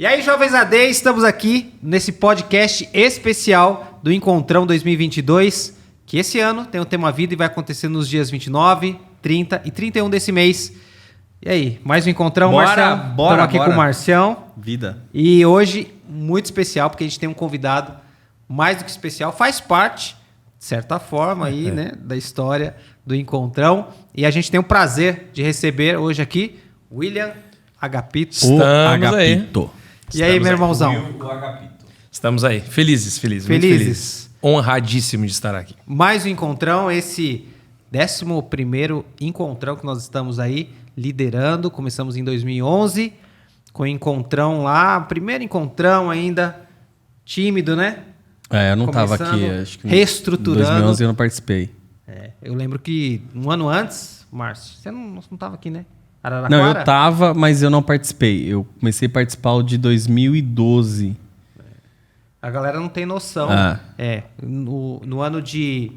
E aí, jovens AD, estamos aqui nesse podcast especial do Encontrão 2022, que esse ano tem o tema vida e vai acontecer nos dias 29, 30 e 31 desse mês. E aí, mais um Encontrão, Marcião? Estamos aqui com o Marcião. Vida. E hoje, muito especial, porque a gente tem um convidado mais do que especial, faz parte, de certa forma, aí, né, da história do Encontrão. E a gente tem o prazer de receber hoje aqui William Agapito. Estamos aí. E aí, meu irmãozão? Estamos aí, felizes. Muito felizes. Honradíssimo de estar aqui. Mais um Encontrão, esse 11º Encontrão que nós estamos aí liderando. Começamos em 2011 com o Encontrão lá, primeiro Encontrão ainda tímido, né? Eu não estava aqui, acho que reestruturando. Em 2011 eu não participei. Eu lembro que um ano antes, Márcio, você não estava aqui, né? Araraquara? Não, eu tava, mas eu não participei. Eu comecei a participar o de 2012. A galera não tem noção. No ano de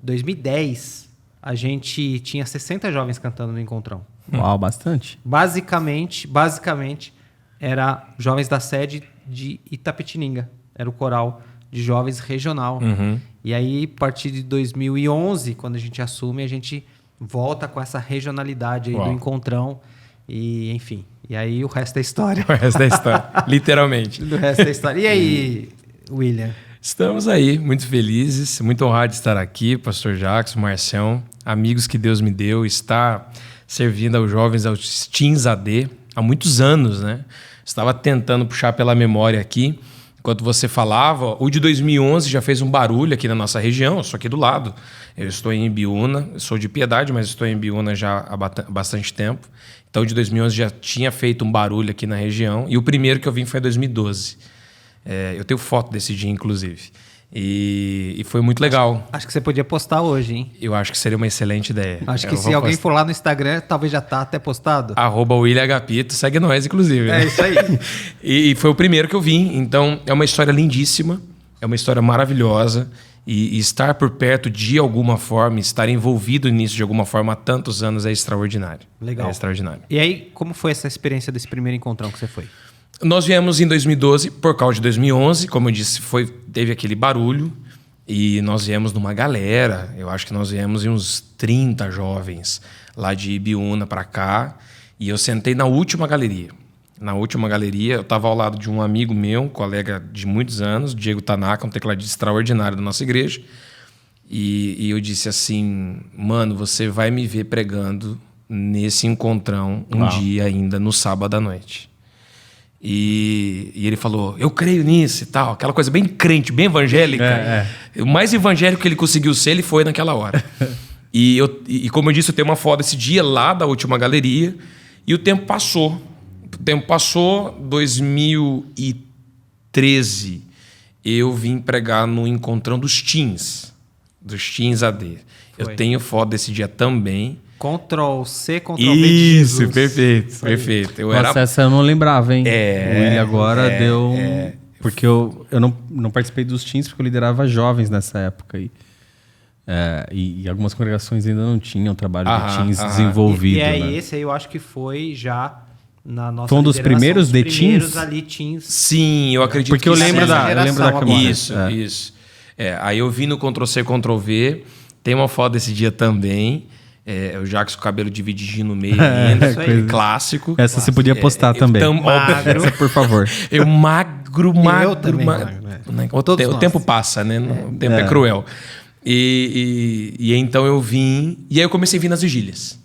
2010, a gente tinha 60 jovens cantando no Encontrão. Uau, bastante. Basicamente, era jovens da sede de Itapetininga. Era o coral de jovens regional. Uhum. E aí, a partir de 2011, quando a gente assume, a gente volta com essa regionalidade aí do Encontrão. E, enfim, e aí o resto é história. O resto é história, literalmente. O resto é história. E aí, William? Estamos aí, muito felizes, muito honrados de estar aqui, pastor Jackson, Marcião, amigos que Deus me deu, estar servindo aos jovens, aos teens AD, há muitos anos, né? Estava tentando puxar pela memória aqui, enquanto você falava, o de 2011 já fez um barulho aqui na nossa região, eu sou aqui do lado. Eu estou em Ibiúna, sou de Piedade, mas estou em Ibiúna já há bastante tempo. Então, o de 2011 já tinha feito um barulho aqui na região. E o primeiro que eu vim foi em 2012. Eu tenho foto desse dia, inclusive. E foi muito legal. Acho que você podia postar hoje, hein? Eu acho que seria uma excelente ideia. Acho que se alguém for lá no Instagram, talvez já tá até postado. @William Agapito, segue nós, inclusive. É isso aí. E foi o primeiro que eu vim. Então, é uma história lindíssima. É uma história maravilhosa. E estar por perto de alguma forma, estar envolvido nisso de alguma forma há tantos anos é extraordinário. Legal. É extraordinário. E aí, como foi essa experiência desse primeiro encontrão que você foi? Nós viemos em 2012, por causa de 2011, como eu disse, teve aquele barulho. E nós viemos numa galera, eu acho que nós viemos em uns 30 jovens lá de Ibiúna para cá. E eu sentei na última galeria. Na última galeria, eu estava ao lado de um amigo meu, um colega de muitos anos, Diego Tanaka, um tecladista extraordinário da nossa igreja. E eu disse assim, mano, você vai me ver pregando nesse encontrão dia ainda, no sábado à noite. E ele falou, eu creio nisso e tal, aquela coisa bem crente, bem evangélica. O mais evangélico que ele conseguiu ser, ele foi naquela hora. E como eu disse, eu tenho uma foto desse dia lá da última galeria, e o tempo passou. 2013, eu vim pregar no Encontrão dos Teens AD. Eu tenho foto desse dia também. Ctrl+C, Ctrl+V de Jesus. Isso, perfeito. Essa eu não lembrava, hein? O William agora deu... Porque eu não participei dos teens, porque eu liderava jovens nessa época aí. E algumas congregações ainda não tinham trabalho de teens desenvolvido. E esse aí eu acho que foi já... Na nossa foi um dos primeiros de teens? Ali, teens. Sim, eu acredito porque que eu lembro da campanha. Isso. Aí eu vi no Ctrl+C, Ctrl+V. Tem uma foto desse dia também. O Jackson com o cabelo divididinho no meio. Isso aí. Clássico. Essa você podia postar também. Magro. Essa, por favor. Eu magro. Eu também O tempo passa, né? O tempo é cruel. E então eu vim... E aí eu comecei a vir nas vigílias.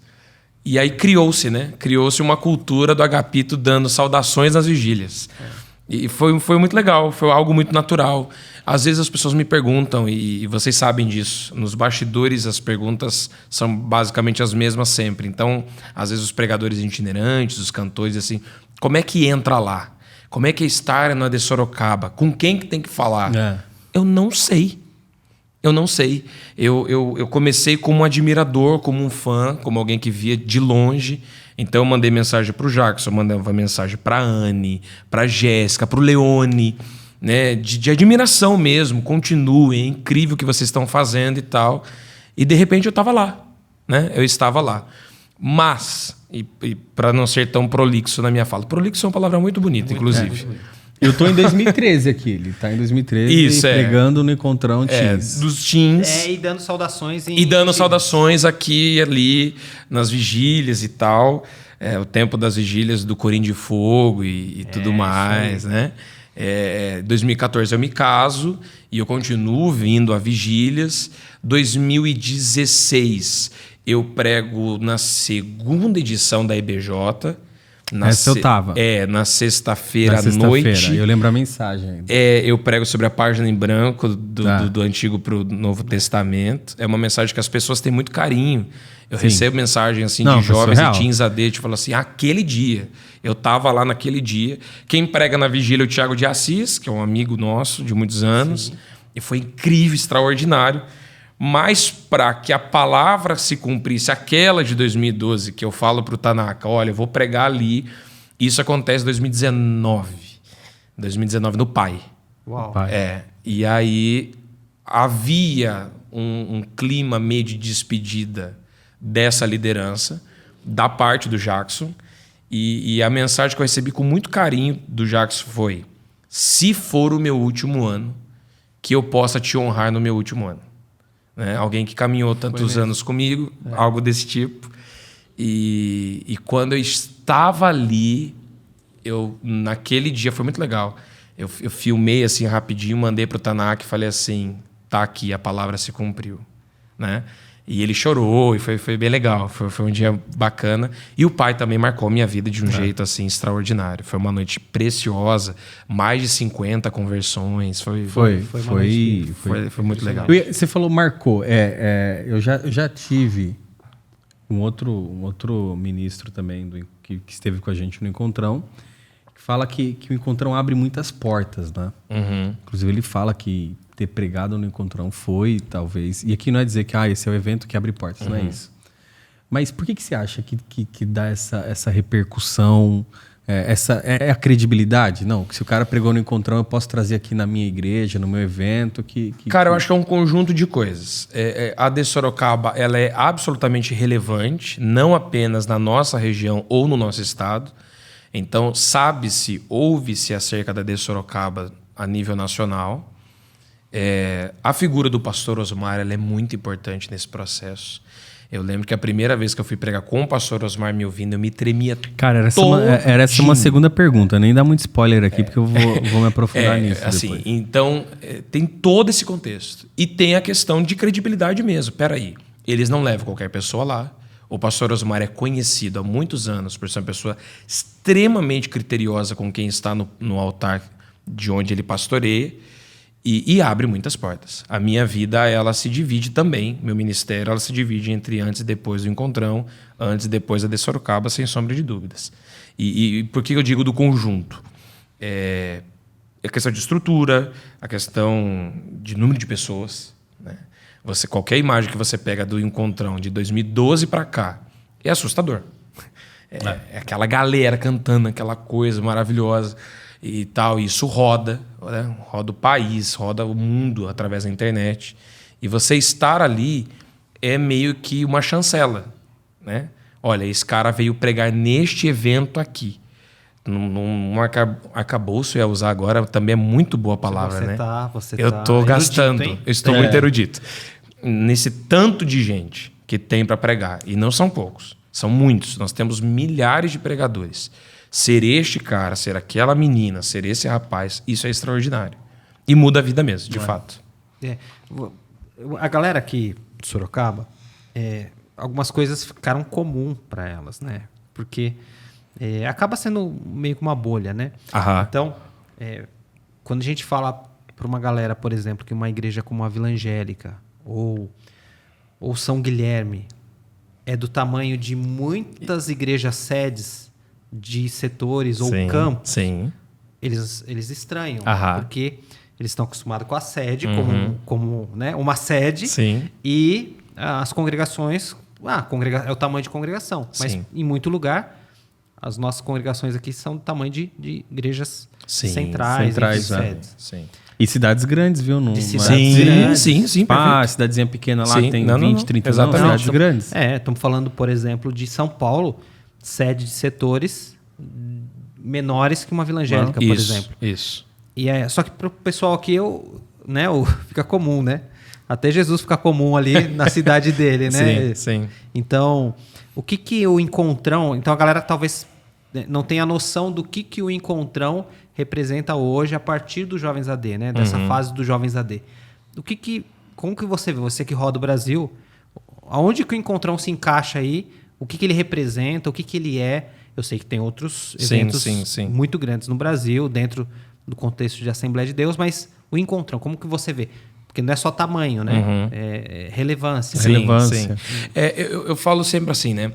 E aí criou-se uma cultura do Agapito dando saudações nas vigílias. E foi muito legal, foi algo muito natural. Às vezes as pessoas me perguntam, e vocês sabem disso, nos bastidores as perguntas são basicamente as mesmas sempre. Então, às vezes os pregadores itinerantes, os cantores, assim, como é que entra lá? Como é que é estar na de Sorocaba? Com quem que tem que falar? Eu não sei. Eu comecei como um admirador, como um fã, como alguém que via de longe. Então eu mandei mensagem para o Jackson, eu mandava mensagem para a Anne, para a Jéssica, para o Leone, né? De admiração mesmo. Continuem, é incrível o que vocês estão fazendo e tal. E de repente eu estava lá, né? Eu estava lá. Mas, e para não ser tão prolixo na minha fala, prolixo é uma palavra muito bonita, inclusive. Eu tô em 2013 aqui, ele tá em 2013 Isso, pregando no Encontrão Teens. Dos teens. E dando saudações. E dando saudações aqui e ali, nas vigílias e tal. O tempo das vigílias do Corim de Fogo e tudo mais, né? 2014 eu me caso e eu continuo vindo a vigílias. 2016 eu prego na segunda edição da IBJ. Essa eu tava. Na sexta-feira à noite. Eu lembro a mensagem ainda. Eu prego sobre a página em branco do Antigo para o Novo Testamento. É uma mensagem que as pessoas têm muito carinho. Eu recebo mensagem assim de jovens e teens AD, tipo, falam assim, aquele dia. Eu estava lá naquele dia. Quem prega na vigília é o Tiago de Assis, que é um amigo nosso de muitos anos. Sim. E foi incrível, extraordinário. Mas para que a palavra se cumprisse, aquela de 2012, que eu falo para o Tanaka, olha, eu vou pregar ali. Isso acontece em 2019. 2019 no Pai. Uau. E aí havia um clima meio de despedida dessa liderança, da parte do Jackson. E a mensagem que eu recebi com muito carinho do Jackson foi: se for o meu último ano, que eu possa te honrar no meu último ano. Né? Alguém que caminhou tantos anos comigo, algo desse tipo. E quando eu estava ali, naquele dia foi muito legal. Eu filmei assim rapidinho, mandei para o Tanaka e falei assim, tá aqui, a palavra se cumpriu. Né? E ele chorou e foi bem legal. Foi um dia bacana. E o Pai também marcou minha vida de um jeito assim extraordinário. Foi uma noite preciosa. Mais de 50 conversões. Foi muito legal. Você falou marcou. Eu já tive um outro ministro também que esteve com a gente no Encontrão, que fala que o Encontrão abre muitas portas, né? Uhum. Inclusive ele fala que ter pregado no Encontrão foi, talvez... E aqui não é dizer que esse é o evento que abre portas, não é isso. Mas por que você acha que dá essa repercussão, a credibilidade? Não, que se o cara pregou no Encontrão, eu posso trazer aqui na minha igreja, no meu evento... Cara, eu acho que é um conjunto de coisas. A de Sorocaba, ela é absolutamente relevante, não apenas na nossa região ou no nosso estado. Então, ouve-se acerca da de Sorocaba a nível nacional. A figura do pastor Osmar ela é muito importante nesse processo. Eu lembro que a primeira vez que eu fui pregar com o pastor Osmar me ouvindo, eu me tremia. Cara, era essa uma segunda pergunta. Nem dá muito spoiler aqui, porque eu vou me aprofundar nisso assim, depois. Então, tem todo esse contexto. E tem a questão de credibilidade mesmo. Peraí, eles não levam qualquer pessoa lá. O pastor Osmar é conhecido há muitos anos por ser uma pessoa extremamente criteriosa com quem está no altar de onde ele pastoreia. E abre muitas portas. A minha vida, ela se divide também, meu ministério, ela se divide entre antes e depois do Encontrão, antes e depois da de Sorocaba, sem sombra de dúvidas. E por que eu digo do conjunto? A questão de estrutura, a questão de número de pessoas. Né? Qualquer imagem que você pega do Encontrão de 2012 para cá é assustador. É aquela galera cantando aquela coisa maravilhosa. E tal, isso roda o país, roda o mundo através da internet. E você estar ali é meio que uma chancela, né? Olha, esse cara veio pregar neste evento aqui. Num arcabouço, eu ia usar agora, também é muito boa a palavra, né? Eu estou gastando, eu estou muito erudito. Nesse tanto de gente que tem para pregar. E não são poucos, são muitos. Nós temos milhares de pregadores. Ser este cara, ser aquela menina, ser esse rapaz, isso é extraordinário. E muda a vida mesmo, de fato. A galera aqui de Sorocaba, algumas coisas ficaram comum para elas, né? Porque acaba sendo meio que uma bolha, né? Aham. Então, quando a gente fala para uma galera, por exemplo, que uma igreja como a Vila Angélica ou São Guilherme é do tamanho de muitas igrejas sedes de setores ou campos, sim. Eles estranham, porque eles estão acostumados com a sede, como né, uma sede, sim. E as congregações, é o tamanho de congregação, mas em muito lugar as nossas congregações aqui são do tamanho de igrejas Sim, centrais, sedes. Sim. E cidades grandes, viu? Não, Sim. Cidadezinha pequena lá Sim, tem não, 20, não. 30 Exatamente. não, cidades grandes. Estamos falando, por exemplo, de São Paulo, sede de setores menores que uma Vila Angélica, por exemplo. Isso. E só que para o pessoal aqui, fica comum, né? Até Jesus fica comum ali na cidade dele, né? Sim. Então, o que o Encontrão... Então, a galera talvez não tenha noção do que o Encontrão representa hoje a partir dos Jovens AD, né? Dessa fase dos Jovens AD. Como que você vê? Você que roda o Brasil, aonde que o Encontrão se encaixa aí? O que ele representa? O que ele é? Eu sei que tem outros eventos muito grandes no Brasil, dentro do contexto de Assembleia de Deus, mas o Encontrão, como que você vê? Porque não é só tamanho, né? É relevância. Sim. Eu falo sempre assim, né?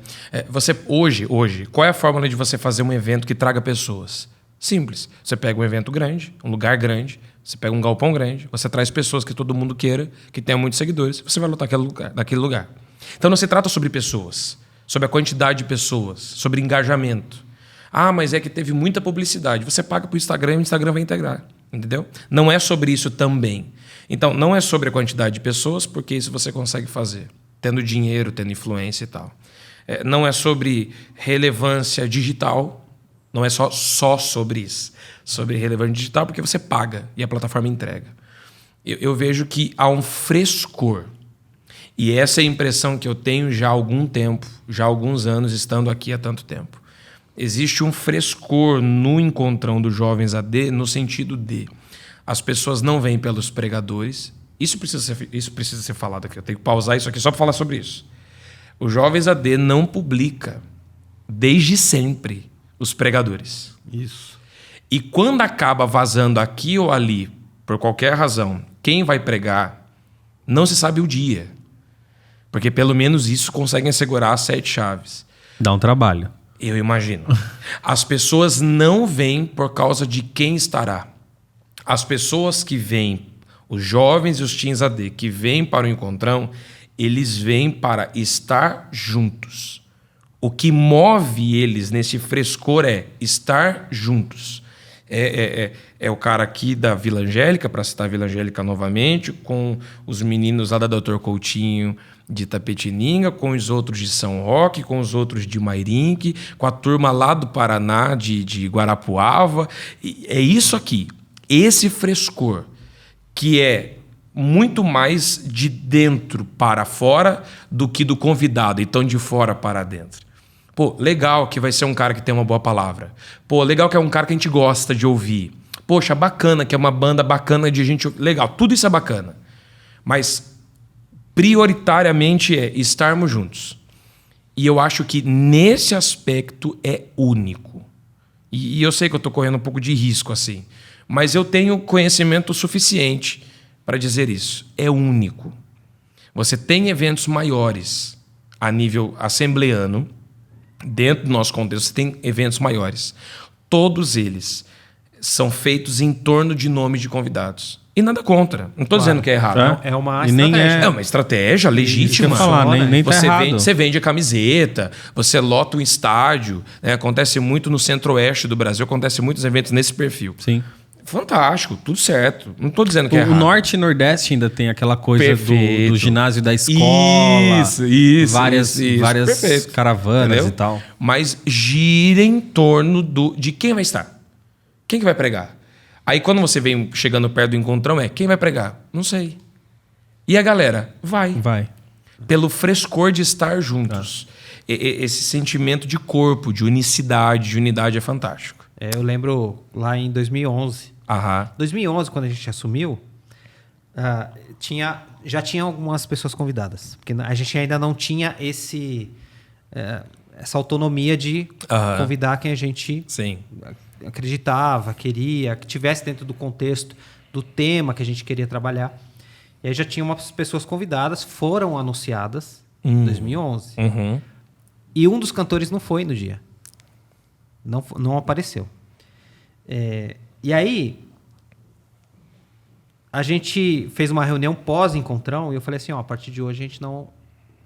Você hoje, qual é a fórmula de você fazer um evento que traga pessoas? Simples. Você pega um evento grande, um lugar grande, você pega um galpão grande, você traz pessoas que todo mundo queira, que tenha muitos seguidores, você vai lotar naquele lugar. Então não se trata sobre pessoas, sobre a quantidade de pessoas, sobre engajamento. Ah, mas é que teve muita publicidade. Você paga para o Instagram e o Instagram vai integrar. Entendeu? Não é sobre isso também. Então, não é sobre a quantidade de pessoas, porque isso você consegue fazer, tendo dinheiro, tendo influência e tal. Não é sobre relevância digital, não é só sobre isso. Sobre relevância digital, porque você paga e a plataforma entrega. Eu vejo que há um frescor. E essa é a impressão que eu tenho já há algum tempo, já há alguns anos, estando aqui há tanto tempo. Existe um frescor no Encontrão dos Jovens AD, no sentido de as pessoas não vêm pelos pregadores. Isso precisa ser falado aqui. Eu tenho que pausar isso aqui só para falar sobre isso. Os Jovens AD não publica, desde sempre, os pregadores. Isso. E quando acaba vazando aqui ou ali, por qualquer razão, quem vai pregar, não se sabe o dia. Porque pelo menos isso conseguem assegurar as 7 chaves. Dá um trabalho. Eu imagino. As pessoas não vêm por causa de quem estará. As pessoas que vêm, os jovens e os teens AD, que vêm para o Encontrão, eles vêm para estar juntos. O que move eles nesse frescor é estar juntos. É o cara aqui da Vila Angélica, para citar a Vila Angélica novamente, com os meninos lá da Dr. Coutinho de Itapetininga, com os outros de São Roque, com os outros de Mairinque, com a turma lá do Paraná, de Guarapuava. E é isso aqui, esse frescor, que é muito mais de dentro para fora do que do convidado, então de fora para dentro. Pô, legal que vai ser um cara que tem uma boa palavra. Pô, legal que é um cara que a gente gosta de ouvir. Poxa, bacana, que é uma banda bacana de gente... Legal, tudo isso é bacana. Mas prioritariamente é estarmos juntos. E eu acho que nesse aspecto é único. E eu sei que eu estou correndo um pouco de risco assim, mas eu tenho conhecimento suficiente para dizer isso. É único. Você tem eventos maiores a nível assembleano. Dentro do nosso contexto, você tem eventos maiores. Todos eles são feitos em torno de nomes de convidados. E nada contra. Não estou dizendo que é errado. Não. É uma E nem estratégia. É uma estratégia legítima. Nem tá errado. Você vende a camiseta, você lota um estádio. Né? Acontece muito no centro-oeste do Brasil, acontece muitos eventos nesse perfil. Sim. Fantástico, tudo certo. Não estou dizendo que é errado. O Norte e Nordeste ainda tem aquela coisa do ginásio da escola. Isso. Várias Perfeito. caravanas. Entendeu? E tal. Mas gira em torno de quem vai estar. Quem que vai pregar? Aí quando você vem chegando perto do Encontrão quem vai pregar? Não sei. E a galera? Vai. Pelo frescor de estar juntos. Esse sentimento de corpo, de unicidade, de unidade é fantástico. Eu lembro lá em 2011. 2011, quando a gente assumiu, já tinha algumas pessoas convidadas. Porque a gente ainda não tinha essa autonomia de convidar quem a gente acreditava, queria, que tivesse dentro do contexto do tema que a gente queria trabalhar. E aí já tinha umas pessoas convidadas, foram anunciadas em 2011. Uhum. E um dos cantores não foi no dia. Não apareceu. E aí, a gente fez uma reunião pós-Encontrão e eu falei assim, a partir de hoje a gente não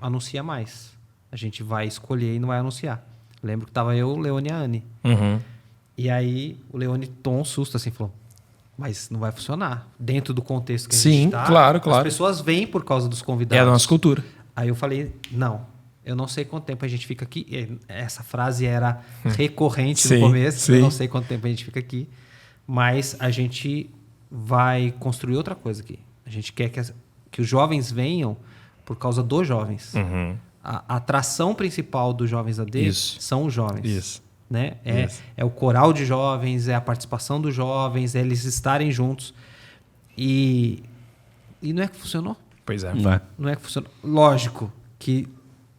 anuncia mais. A gente vai escolher e não vai anunciar. Lembro que tava eu, o Leone e a Anne. Uhum. E aí o Leone tomou um susto assim, falou, mas não vai funcionar. Dentro do contexto que a Sim, gente tá, claro. as pessoas vêm por causa dos É convidados. a nossa cultura. Aí eu falei, não, eu não sei quanto tempo a gente fica aqui. E essa frase era recorrente Sim, no começo, sim. eu não sei quanto tempo a gente fica aqui. Mas a gente vai construir outra coisa aqui. A gente quer que os jovens venham por causa dos jovens. Uhum. A atração principal dos Jovens AD Isso. são os jovens. Isso. Né? Isso. É o coral de jovens, é a participação dos jovens, é eles estarem juntos. E não é que funcionou. Pois é. Não é que funcionou. Lógico que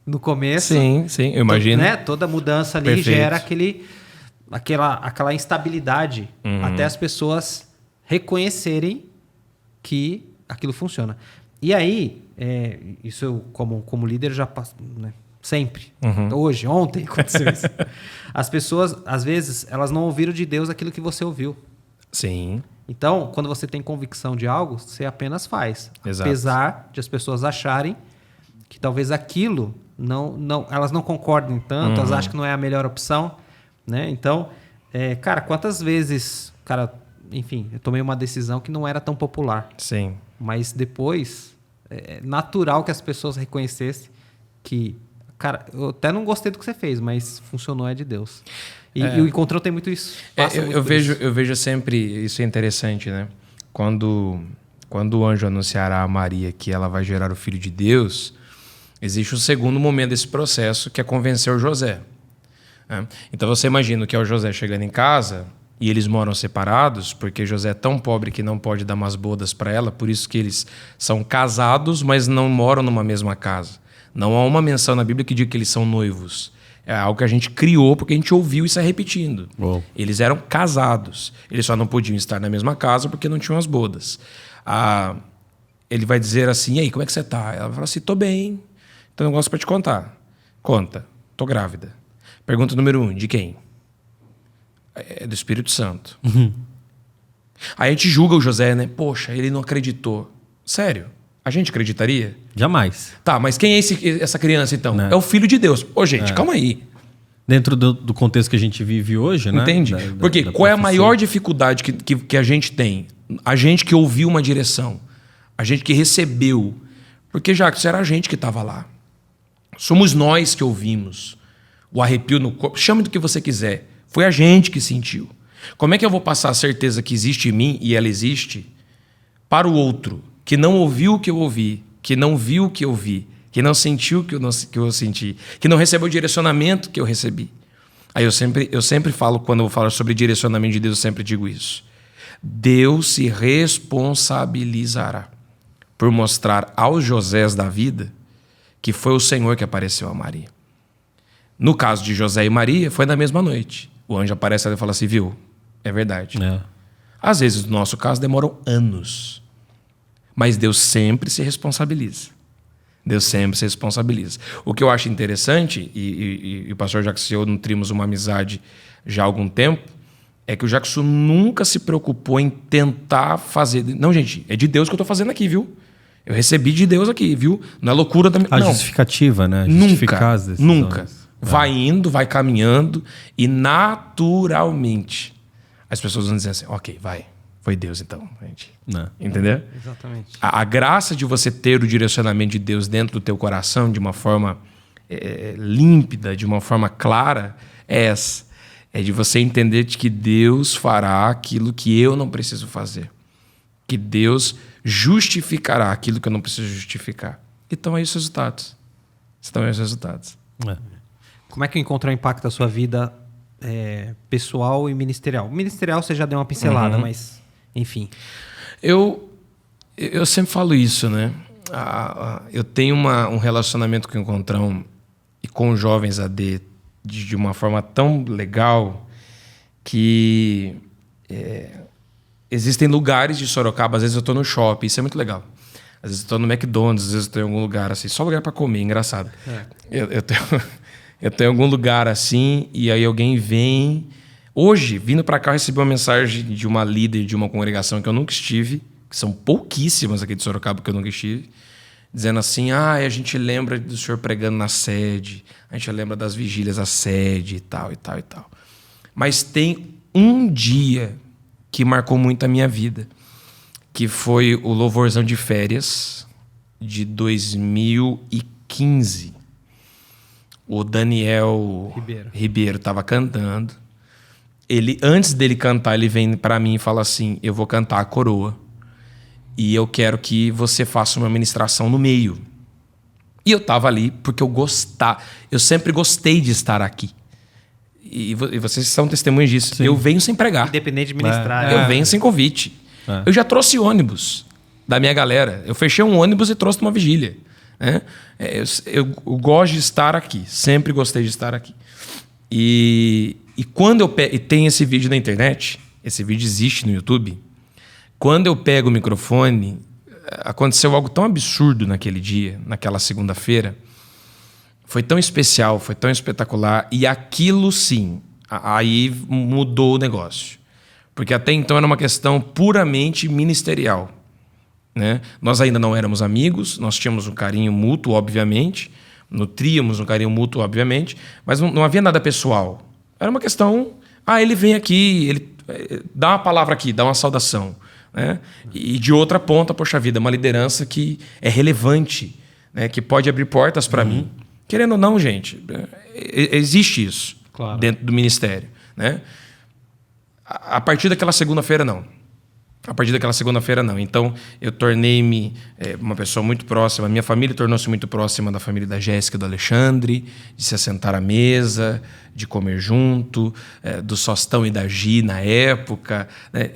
no começo... Sim, eu imagino. Né? Toda mudança ali Perfeito. gera aquela instabilidade até as pessoas reconhecerem que aquilo funciona. E aí, isso eu, como líder, já passo... Né? Sempre. Hoje, ontem aconteceu isso. As pessoas, às vezes, elas não ouviram de Deus aquilo que você ouviu. Sim. Então, quando você tem convicção de algo, você apenas faz. Exato. Apesar de as pessoas acharem que talvez aquilo elas não concordem tanto, elas acham que não é a melhor opção, né? Então, cara, quantas vezes, enfim, eu tomei uma decisão que não era tão popular, Sim. mas depois é natural que as pessoas reconhecessem que, cara, eu até não gostei do que você fez, mas funcionou, é de Deus. E o Encontrão tem muito isso. Eu vejo sempre, isso é interessante, né? Quando o anjo anunciará a Maria que ela vai gerar o Filho de Deus, existe um segundo momento desse processo, que é convencer o José. Né? Então você imagina que é o José chegando em casa e eles moram separados, porque José é tão pobre que não pode dar umas bodas para ela, por isso que eles são casados, mas não moram numa mesma casa. Não há uma menção na Bíblia que diga que eles são noivos. É algo que a gente criou porque a gente ouviu isso repetindo. Uou. Eles eram casados. Eles só não podiam estar na mesma casa porque não tinham as bodas. Ele vai dizer assim, e aí, como é que você está? Ela vai falar assim, tô bem. Tem um negócio para te contar. Conta. Tô grávida. Pergunta número 1, de quem? É do Espírito Santo. Aí a gente julga o José, né? Poxa, ele não acreditou. Sério? A gente acreditaria? Jamais. Tá, mas quem é essa criança, então? Não. É o Filho de Deus. Ô, gente, calma aí. Dentro do contexto que a gente vive hoje, né? Entende? Porque qual é a maior dificuldade que a gente tem? A gente que ouviu uma direção. A gente que recebeu. Porque, Jacques, era a gente que estava lá. Somos nós que ouvimos. O arrepio no corpo. Chame do que você quiser. Foi a gente que sentiu. Como é que eu vou passar a certeza que existe em mim, e ela existe, para o outro, que não ouviu o que eu ouvi, que não viu o que eu vi, que não sentiu o que eu senti, que não recebeu o direcionamento que eu recebi? Aí eu sempre falo, quando eu vou falar sobre direcionamento de Deus, eu sempre digo isso. Deus se responsabilizará por mostrar aos Josés da vida que foi o Senhor que apareceu a Maria. No caso de José e Maria, foi na mesma noite. O anjo aparece e fala assim, viu? É verdade. Às vezes, no nosso caso, demoram anos. Mas Deus sempre se responsabiliza. Deus sempre se responsabiliza. O que eu acho interessante, e o pastor Jacques e eu nutrimos uma amizade já há algum tempo, é que o Jacques nunca se preocupou em tentar fazer... Não, gente, é de Deus que eu estou fazendo aqui, viu? Eu recebi de Deus aqui, viu? Não é loucura da minha... A justificativa, né? Justificar as decisões. Nunca. Vai indo, vai caminhando e naturalmente as pessoas vão dizer assim, ok, vai. Foi Deus então, gente. Não. Entendeu? Exatamente. A graça de você ter o direcionamento de Deus dentro do teu coração de uma forma límpida, de uma forma clara, é essa. É de você entender de que Deus fará aquilo que eu não preciso fazer. Que Deus justificará aquilo que eu não preciso justificar. Então, aí os resultados. Como é que o Encontrão impacta a sua vida pessoal e ministerial? Ministerial você já deu uma pincelada, mas enfim. Eu sempre falo isso, né? Eu tenho um relacionamento com o Encontrão e com os jovens AD de uma forma tão legal que existem lugares de Sorocaba, às vezes eu estou no shopping, isso é muito legal. Às vezes eu estou no McDonald's, às vezes eu estou em algum lugar assim, só lugar para comer, engraçado. Eu tenho algum lugar assim e aí alguém vem... Hoje, vindo para cá, eu recebi uma mensagem de uma líder de uma congregação que eu nunca estive, que são pouquíssimas aqui de Sorocaba que eu nunca estive, dizendo assim, a gente lembra do senhor pregando na sede, a gente lembra das vigílias à sede e tal, e tal, e tal. Mas tem um dia que marcou muito a minha vida, que foi o louvorzão de férias de 2015. O Daniel Ribeiro estava cantando. Ele, antes dele cantar, ele vem para mim e fala assim, eu vou cantar a coroa e eu quero que você faça uma ministração no meio. E eu estava ali porque eu sempre gostei de estar aqui. E vocês são testemunhas disso. Sim. Eu venho sem pregar. Independente de ministrar. Eu venho sem convite. Eu já trouxe ônibus da minha galera. Eu fechei um ônibus e trouxe uma vigília. Né? Eu gosto de estar aqui. Sempre gostei de estar aqui. E quando eu pego... E tem esse vídeo na internet. Esse vídeo existe no YouTube. Quando eu pego o microfone... Aconteceu algo tão absurdo naquele dia, naquela segunda-feira. Foi tão especial, foi tão espetacular. E aquilo, sim, aí mudou o negócio. Porque até então era uma questão puramente ministerial. Né? Nós ainda não éramos amigos, nós tínhamos um carinho mútuo, obviamente. Nutríamos um carinho mútuo, obviamente. Mas não havia nada pessoal. Era uma questão... ele vem aqui, ele dá uma palavra aqui, dá uma saudação. Né? E de outra ponta, poxa vida, uma liderança que é relevante, né? Que pode abrir portas para mim. Querendo ou não, gente, existe isso dentro do ministério. Né? A partir daquela segunda-feira, não. Então, eu tornei-me uma pessoa muito próxima. A minha família tornou-se muito próxima da família da Jéssica e do Alexandre, de se assentar à mesa, de comer junto, do Sostão e da Gi na época. Né?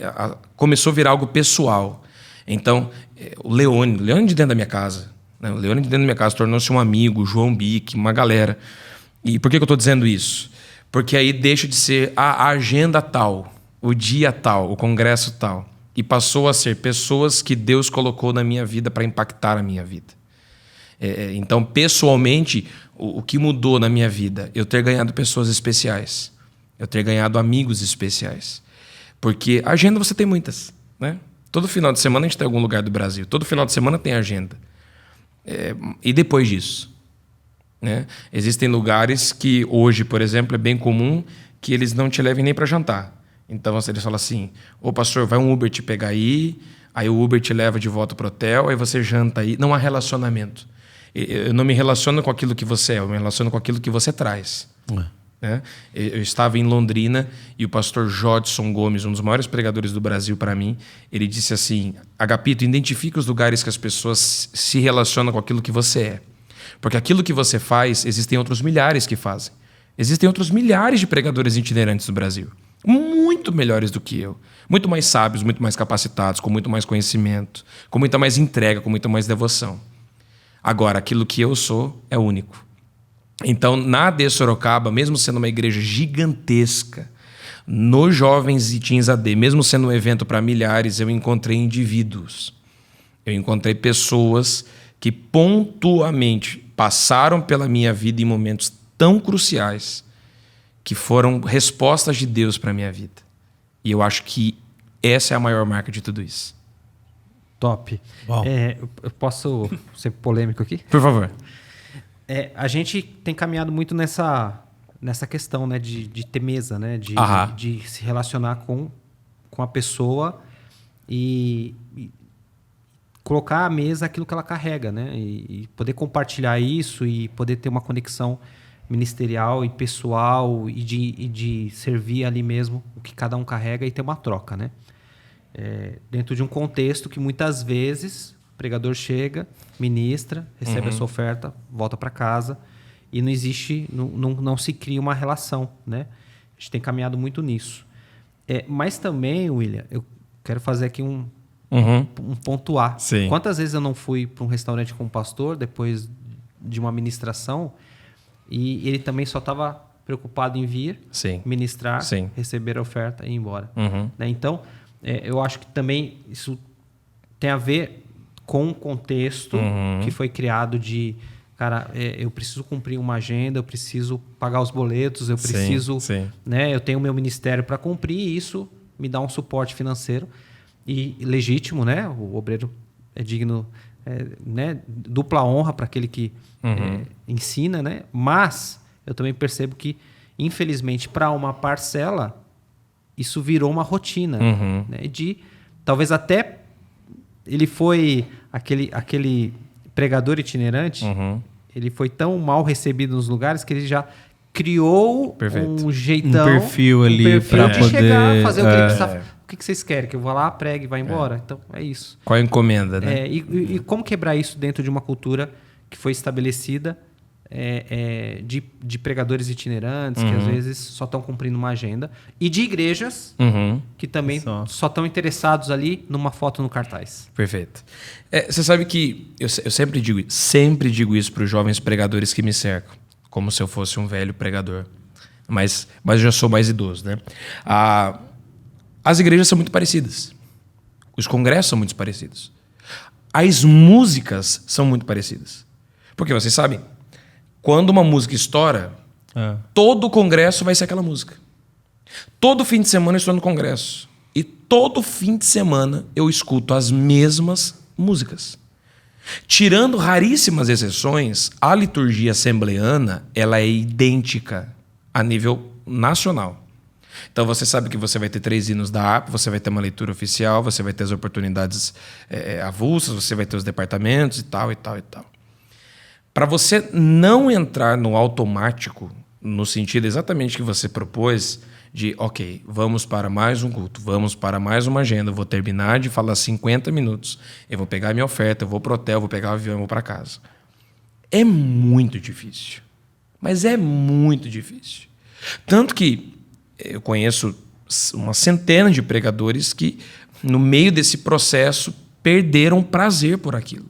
Começou a virar algo pessoal. Então, o Leone de dentro da minha casa. O Leone de dentro da minha casa tornou-se um amigo, o João Bic, uma galera. E por que eu estou dizendo isso? Porque aí deixa de ser a agenda tal, o dia tal, o congresso tal. E passou a ser pessoas que Deus colocou na minha vida para impactar a minha vida. Então, pessoalmente, o que mudou na minha vida? Eu ter ganhado pessoas especiais. Eu ter ganhado amigos especiais. Porque agenda você tem muitas. Né? Todo final de semana a gente tem algum lugar do Brasil. Todo final de semana tem agenda. E depois disso? Né? Existem lugares que hoje, por exemplo, é bem comum que eles não te levem nem para jantar. Então eles falam assim, pastor, vai um Uber te pegar aí o Uber te leva de volta para o hotel, aí você janta aí. Não há relacionamento. Eu não me relaciono com aquilo que você é, eu me relaciono com aquilo que você traz. Né? Eu estava em Londrina e o pastor Jodson Gomes, um dos maiores pregadores do Brasil para mim, ele disse assim, Agapito, identifique os lugares que as pessoas se relacionam com aquilo que você é. Porque aquilo que você faz, existem outros milhares que fazem. Existem outros milhares de pregadores itinerantes do Brasil. Muito melhores do que eu. Muito mais sábios, muito mais capacitados, com muito mais conhecimento, com muita mais entrega, com muita mais devoção. Agora, aquilo que eu sou é único. Então, na AD Sorocaba, mesmo sendo uma igreja gigantesca, nos Jovens e Teens AD, mesmo sendo um evento para milhares, eu encontrei indivíduos. Eu encontrei pessoas que pontualmente passaram pela minha vida em momentos tão cruciais que foram respostas de Deus para a minha vida. E eu acho que essa é a maior marca de tudo isso. Top. Eu posso ser polêmico aqui? Por favor. A gente tem caminhado muito nessa questão, né, de ter mesa, né, de se relacionar com a pessoa e colocar à mesa aquilo que ela carrega, né, e poder compartilhar isso e poder ter uma conexão ministerial e pessoal e de servir ali mesmo o que cada um carrega e ter uma troca, né? Dentro de um contexto que muitas vezes o pregador chega, ministra, recebe a sua oferta, volta para casa e não existe, não se cria uma relação, né? A gente tem caminhado muito nisso. Mas também, William, eu quero fazer aqui um pontuar. Sim. Quantas vezes eu não fui para um restaurante com um pastor depois de uma ministração e ele também só estava preocupado em vir, ministrar, receber a oferta e ir embora. Né? Então, eu acho que também isso tem a ver com o contexto que foi criado de, cara, eu preciso cumprir uma agenda, eu preciso pagar os boletos, eu preciso, né, eu tenho o meu ministério para cumprir e isso me dá um suporte financeiro e legítimo, né? O obreiro é digno né, dupla honra para aquele que ensina, né? Mas eu também percebo que, infelizmente, para uma parcela, isso virou uma rotina. Né? Talvez até ele foi aquele pregador itinerante, ele foi tão mal recebido nos lugares que ele já criou um jeitão, um perfil ali para poder chegar, fazer o que ele precisa. O que vocês querem? Que eu vou lá, pregue e vá embora? Então, é isso. Qual a encomenda, né? E como quebrar isso dentro de uma cultura que foi estabelecida de pregadores itinerantes, que às vezes só estão cumprindo uma agenda, e de igrejas que também só estão interessados ali numa foto no cartaz. Perfeito. Você sabe que eu sempre digo isso para os jovens pregadores que me cercam, como se eu fosse um velho pregador. Mas eu já sou mais idoso, né? As igrejas são muito parecidas. Os congressos são muito parecidos. As músicas são muito parecidas. Porque vocês sabem, quando uma música estoura, todo congresso vai ser aquela música. Todo fim de semana eu estou no congresso. E todo fim de semana eu escuto as mesmas músicas. Tirando raríssimas exceções, a liturgia assembleana ela é idêntica a nível nacional. Então você sabe que você vai ter 3 hinos da APA, você vai ter uma leitura oficial, você vai ter as oportunidades avulsas, você vai ter os departamentos e tal, e tal, e tal. Para você não entrar no automático, no sentido exatamente que você propôs, de, ok, vamos para mais um culto, vamos para mais uma agenda, eu vou terminar de falar 50 minutos, eu vou pegar minha oferta, eu vou pro hotel, eu vou pegar o avião e vou para casa. É muito difícil. Mas é muito difícil. Tanto que eu conheço uma centena de pregadores que, no meio desse processo, perderam prazer por aquilo.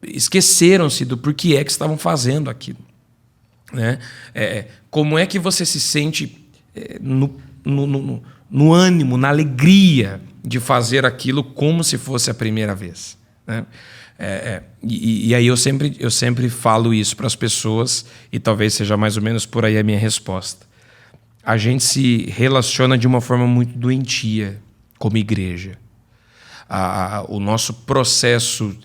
Esqueceram-se do porquê que estavam fazendo aquilo. Né? Como é que você se sente no ânimo, na alegria de fazer aquilo como se fosse a primeira vez? Né? E aí eu sempre falo isso para as pessoas, e talvez seja mais ou menos por aí a minha resposta. A gente se relaciona de uma forma muito doentia como igreja. O nosso processo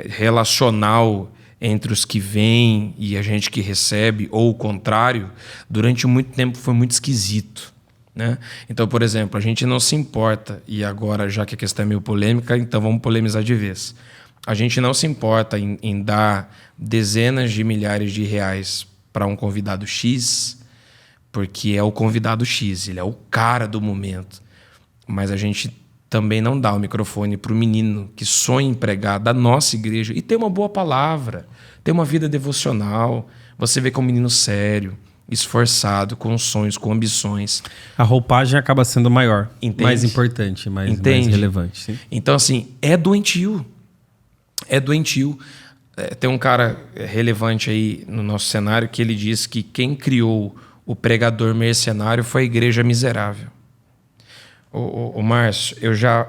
relacional entre os que vêm e a gente que recebe, ou o contrário, durante muito tempo foi muito esquisito. Né? Então, por exemplo, a gente não se importa, e agora, já que a questão é meio polêmica, então vamos polemizar de vez. A gente não se importa em dar dezenas de milhares de reais para um convidado X, porque é o convidado X, ele é o cara do momento. Mas a gente também não dá o microfone para o menino que sonha em pregar da nossa igreja e ter uma boa palavra, ter uma vida devocional. Você vê que é um menino sério, esforçado, com sonhos, com ambições. A roupagem acaba sendo maior, Entende? mais importante, mais relevante. Sim. Então, assim, é doentio. É doentio. Tem um cara relevante aí no nosso cenário que ele diz que quem criou o pregador mercenário foi a igreja miserável. O Márcio,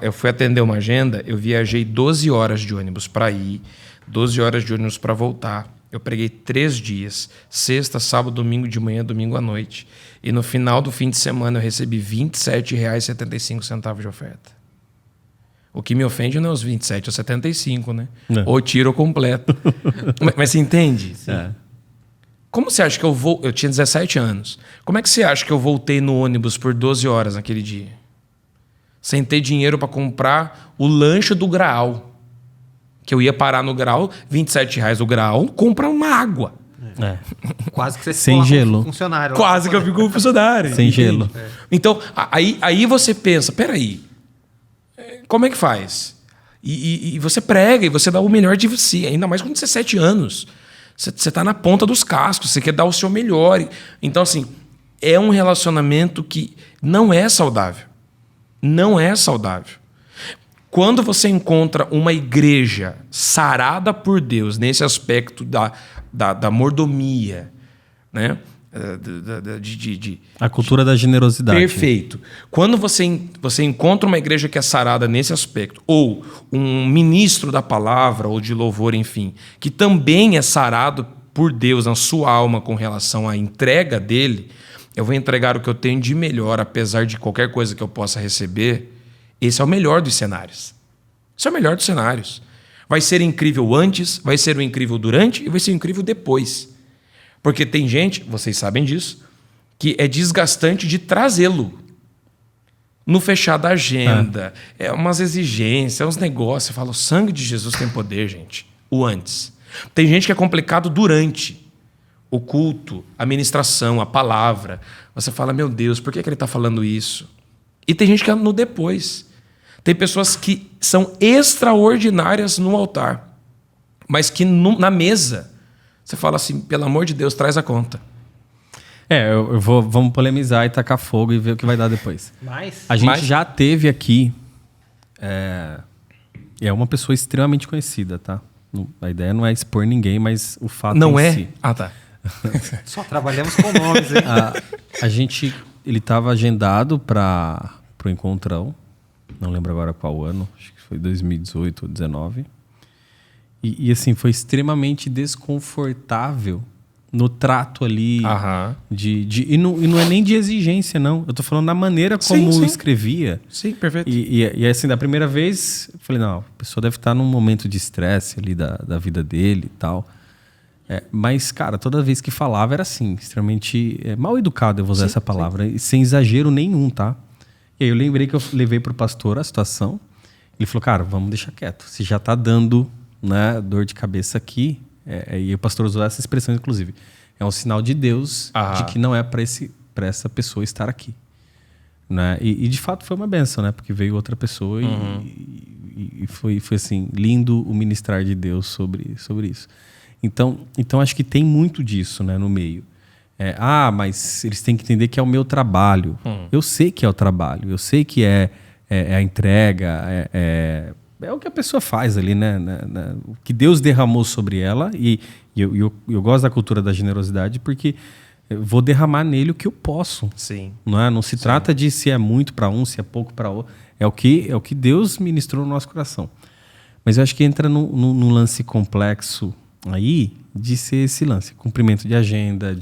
eu fui atender uma agenda, eu viajei 12 horas de ônibus para ir, 12 horas de ônibus para voltar. Eu preguei 3 dias, sexta, sábado, domingo de manhã, domingo à noite. E no final do fim de semana eu recebi R$ 27,75 de oferta. O que me ofende não é os 27, é os 75, né? Não. Ou tiro completo. Mas você entende? Como você acha que eu vou... Eu tinha 17 anos. Como é que você acha que eu voltei no ônibus por 12 horas naquele dia? Sem ter dinheiro para comprar o lanche do Graal. Que eu ia parar no Graal, R$ 27 o Graal, compra uma água. Quase que você sem gelo. Funcionário. Quase que eu fico um funcionário. Sem gelo. Então, aí você pensa, peraí, como é que faz? E você prega, e você dá o melhor de você, ainda mais com 17 anos. Você está na ponta dos cascos, você quer dar o seu melhor. Então, assim, é um relacionamento que não é saudável. Não é saudável. Quando você encontra uma igreja sarada por Deus nesse aspecto da mordomia, né? A cultura da generosidade. Perfeito. Quando você encontra uma igreja que é sarada nesse aspecto, ou um ministro da palavra ou de louvor, enfim, que também é sarado por Deus na sua alma com relação à entrega dele, eu vou entregar o que eu tenho de melhor, apesar de qualquer coisa que eu possa receber. Esse é o melhor dos cenários. Esse é o melhor dos cenários. Vai ser incrível antes, vai ser o incrível durante e vai ser incrível depois. Porque tem gente, vocês sabem disso, que é desgastante de trazê-lo. No fechar da agenda, é umas exigências, é uns negócios. Você fala, o sangue de Jesus tem poder, gente. O antes. Tem gente que é complicado durante o culto, a ministração, a palavra. Você fala, meu Deus, por que ele está falando isso? E tem gente que é no depois. Tem pessoas que são extraordinárias no altar, mas que na mesa você fala assim, pelo amor de Deus, traz a conta. Vamos polemizar e tacar fogo e ver o que vai dar depois. A gente já teve aqui, é uma pessoa extremamente conhecida, tá? A ideia não é expor ninguém, mas o fato não em é? si. Ah, tá. Só trabalhamos com nomes, hein? Ele estava agendado para o encontrão. Não lembro agora qual ano, acho que foi 2018 ou 2019. E assim, foi extremamente desconfortável no trato ali. E não é nem de exigência, não. Eu tô falando da maneira como escrevia. Sim, perfeito. E assim, da primeira vez, eu falei, não, a pessoa deve estar num momento de estresse ali da vida dele e tal. Mas, cara, toda vez que falava era assim, extremamente mal educado, eu vou usar essa palavra, e sem exagero nenhum, tá? E aí eu lembrei que eu levei pro pastor a situação. Ele falou, cara, vamos deixar quieto. Se já tá dando, né, dor de cabeça aqui, e o pastor usou essa expressão, inclusive, é um sinal de Deus de que não é para essa pessoa estar aqui. Né? E de fato foi uma benção, né? Porque veio outra pessoa e foi assim, lindo o ministrar de Deus sobre isso. Então acho que tem muito disso, né, no meio. Mas eles têm que entender que é o meu trabalho. Eu sei que é o trabalho, eu sei que é a entrega, é o que a pessoa faz ali, né? O que Deus derramou sobre ela. E eu gosto da cultura da generosidade porque eu vou derramar nele o que eu posso. Sim. Não se trata de se é muito para um, se é pouco para outro. É o que Deus ministrou no nosso coração. Mas eu acho que entra num lance complexo aí de ser esse lance. Cumprimento de agenda,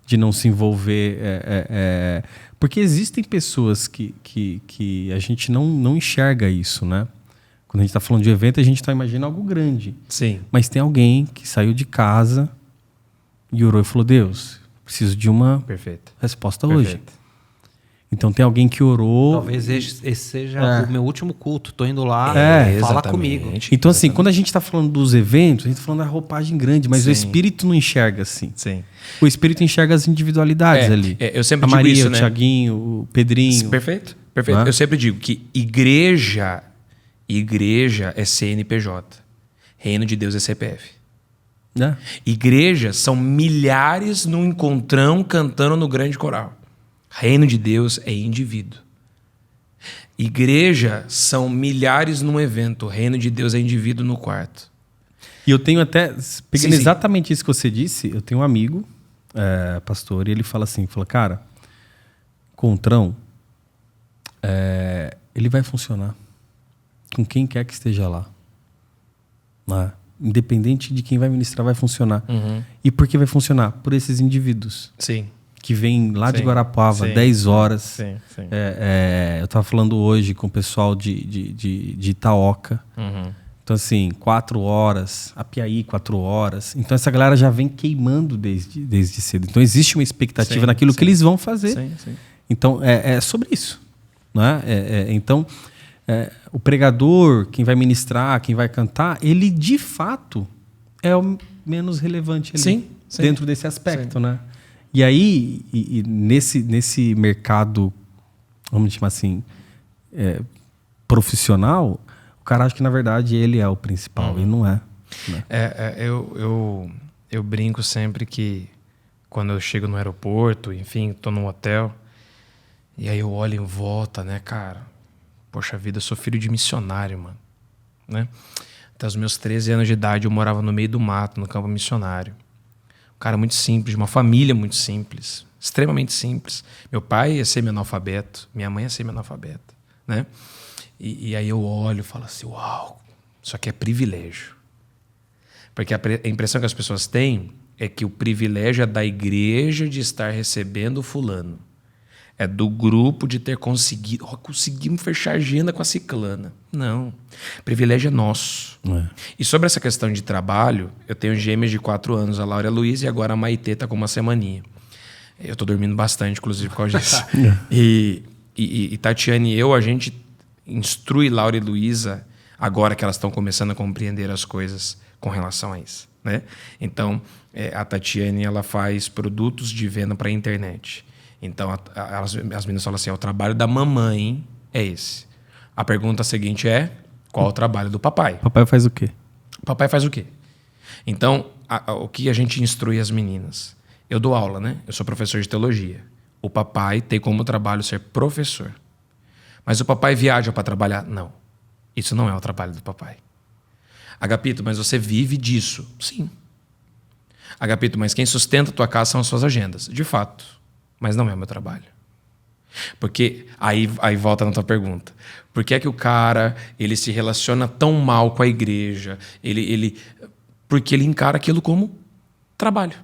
de não se envolver. Porque existem pessoas que a gente não enxerga isso, né? Quando a gente está falando de evento, a gente está imaginando algo grande. Sim. Mas tem alguém que saiu de casa e orou e falou, Deus, preciso de uma resposta hoje. Então tem alguém que orou... Talvez esse seja o meu último culto. Tô indo lá, fala comigo. Então assim, quando a gente está falando dos eventos, a gente está falando da roupagem grande, mas o Espírito não enxerga assim. Sim. O Espírito enxerga as individualidades ali. Eu sempre a digo Maria, isso, o né? Tiaguinho, o Pedrinho. Perfeito. Eu sempre digo que igreja é CNPJ. Reino de Deus é CPF. Igrejas são milhares num encontrão cantando no grande coral. Reino de Deus é indivíduo. Igreja são milhares num evento. Reino de Deus é indivíduo no quarto. E eu tenho até... Pegando exatamente isso que você disse, eu tenho um amigo, pastor, e ele fala assim, cara, encontrão, ele vai funcionar com quem quer que esteja lá. Né? Independente de quem vai ministrar, vai funcionar. E por que vai funcionar? Por esses indivíduos. Sim. Que vêm lá de Guarapuava, 10 horas. Sim. Eu estava falando hoje com o pessoal de Itaoca. Então, assim, 4 horas. Apiaí, 4 horas. Então, essa galera já vem queimando desde cedo. Então, existe uma expectativa naquilo que eles vão fazer. Sim. Então, é sobre isso. Né? Então... o pregador, quem vai ministrar, quem vai cantar, ele de fato é o menos relevante ali, dentro desse aspecto, né? E aí, nesse mercado, vamos chamar assim, profissional, o cara acha que na verdade ele é o principal e não é. Né? Eu brinco sempre que quando eu chego no aeroporto, enfim, tô num hotel, e aí eu olho em volta, né, cara? Poxa vida, eu sou filho de missionário, mano. Né? Até os meus 13 anos de idade eu morava no meio do mato, no campo missionário. Um cara muito simples, de uma família muito simples. Extremamente simples. Meu pai é semi-analfabeto, minha mãe é semi-analfabeta. Né? E aí eu olho e falo assim, uau, isso aqui é privilégio. Porque a impressão que as pessoas têm é que o privilégio é da igreja de estar recebendo fulano. É do grupo de ter conseguido. Conseguimos fechar agenda com a ciclana. Não. Privilégio é nosso. E sobre essa questão de trabalho, eu tenho gêmeas de 4 anos, a Laura e a Luísa, e agora a Maitê tá com uma semaninha. Eu tô dormindo bastante, inclusive, por causa disso. E Tatiane e eu, a gente instrui Laura e Luísa, agora que elas estão começando a compreender as coisas com relação a isso, né? Então, a Tatiane, ela faz produtos de venda para a internet. Então, as meninas falam assim, o trabalho da mamãe é esse. A pergunta seguinte é, qual é o trabalho do papai? Papai faz o quê? Papai faz o quê? Então, o que a gente instrui as meninas? Eu dou aula, né? Eu sou professor de teologia. O papai tem como trabalho ser professor. Mas o papai viaja para trabalhar? Não. Isso não é o trabalho do papai. Agapito, mas você vive disso? Sim. Agapito, mas quem sustenta a tua casa são as suas agendas. De fato. Mas não é o meu trabalho. Porque aí volta na tua pergunta. Por que é que o cara ele se relaciona tão mal com a igreja? Porque ele encara aquilo como trabalho.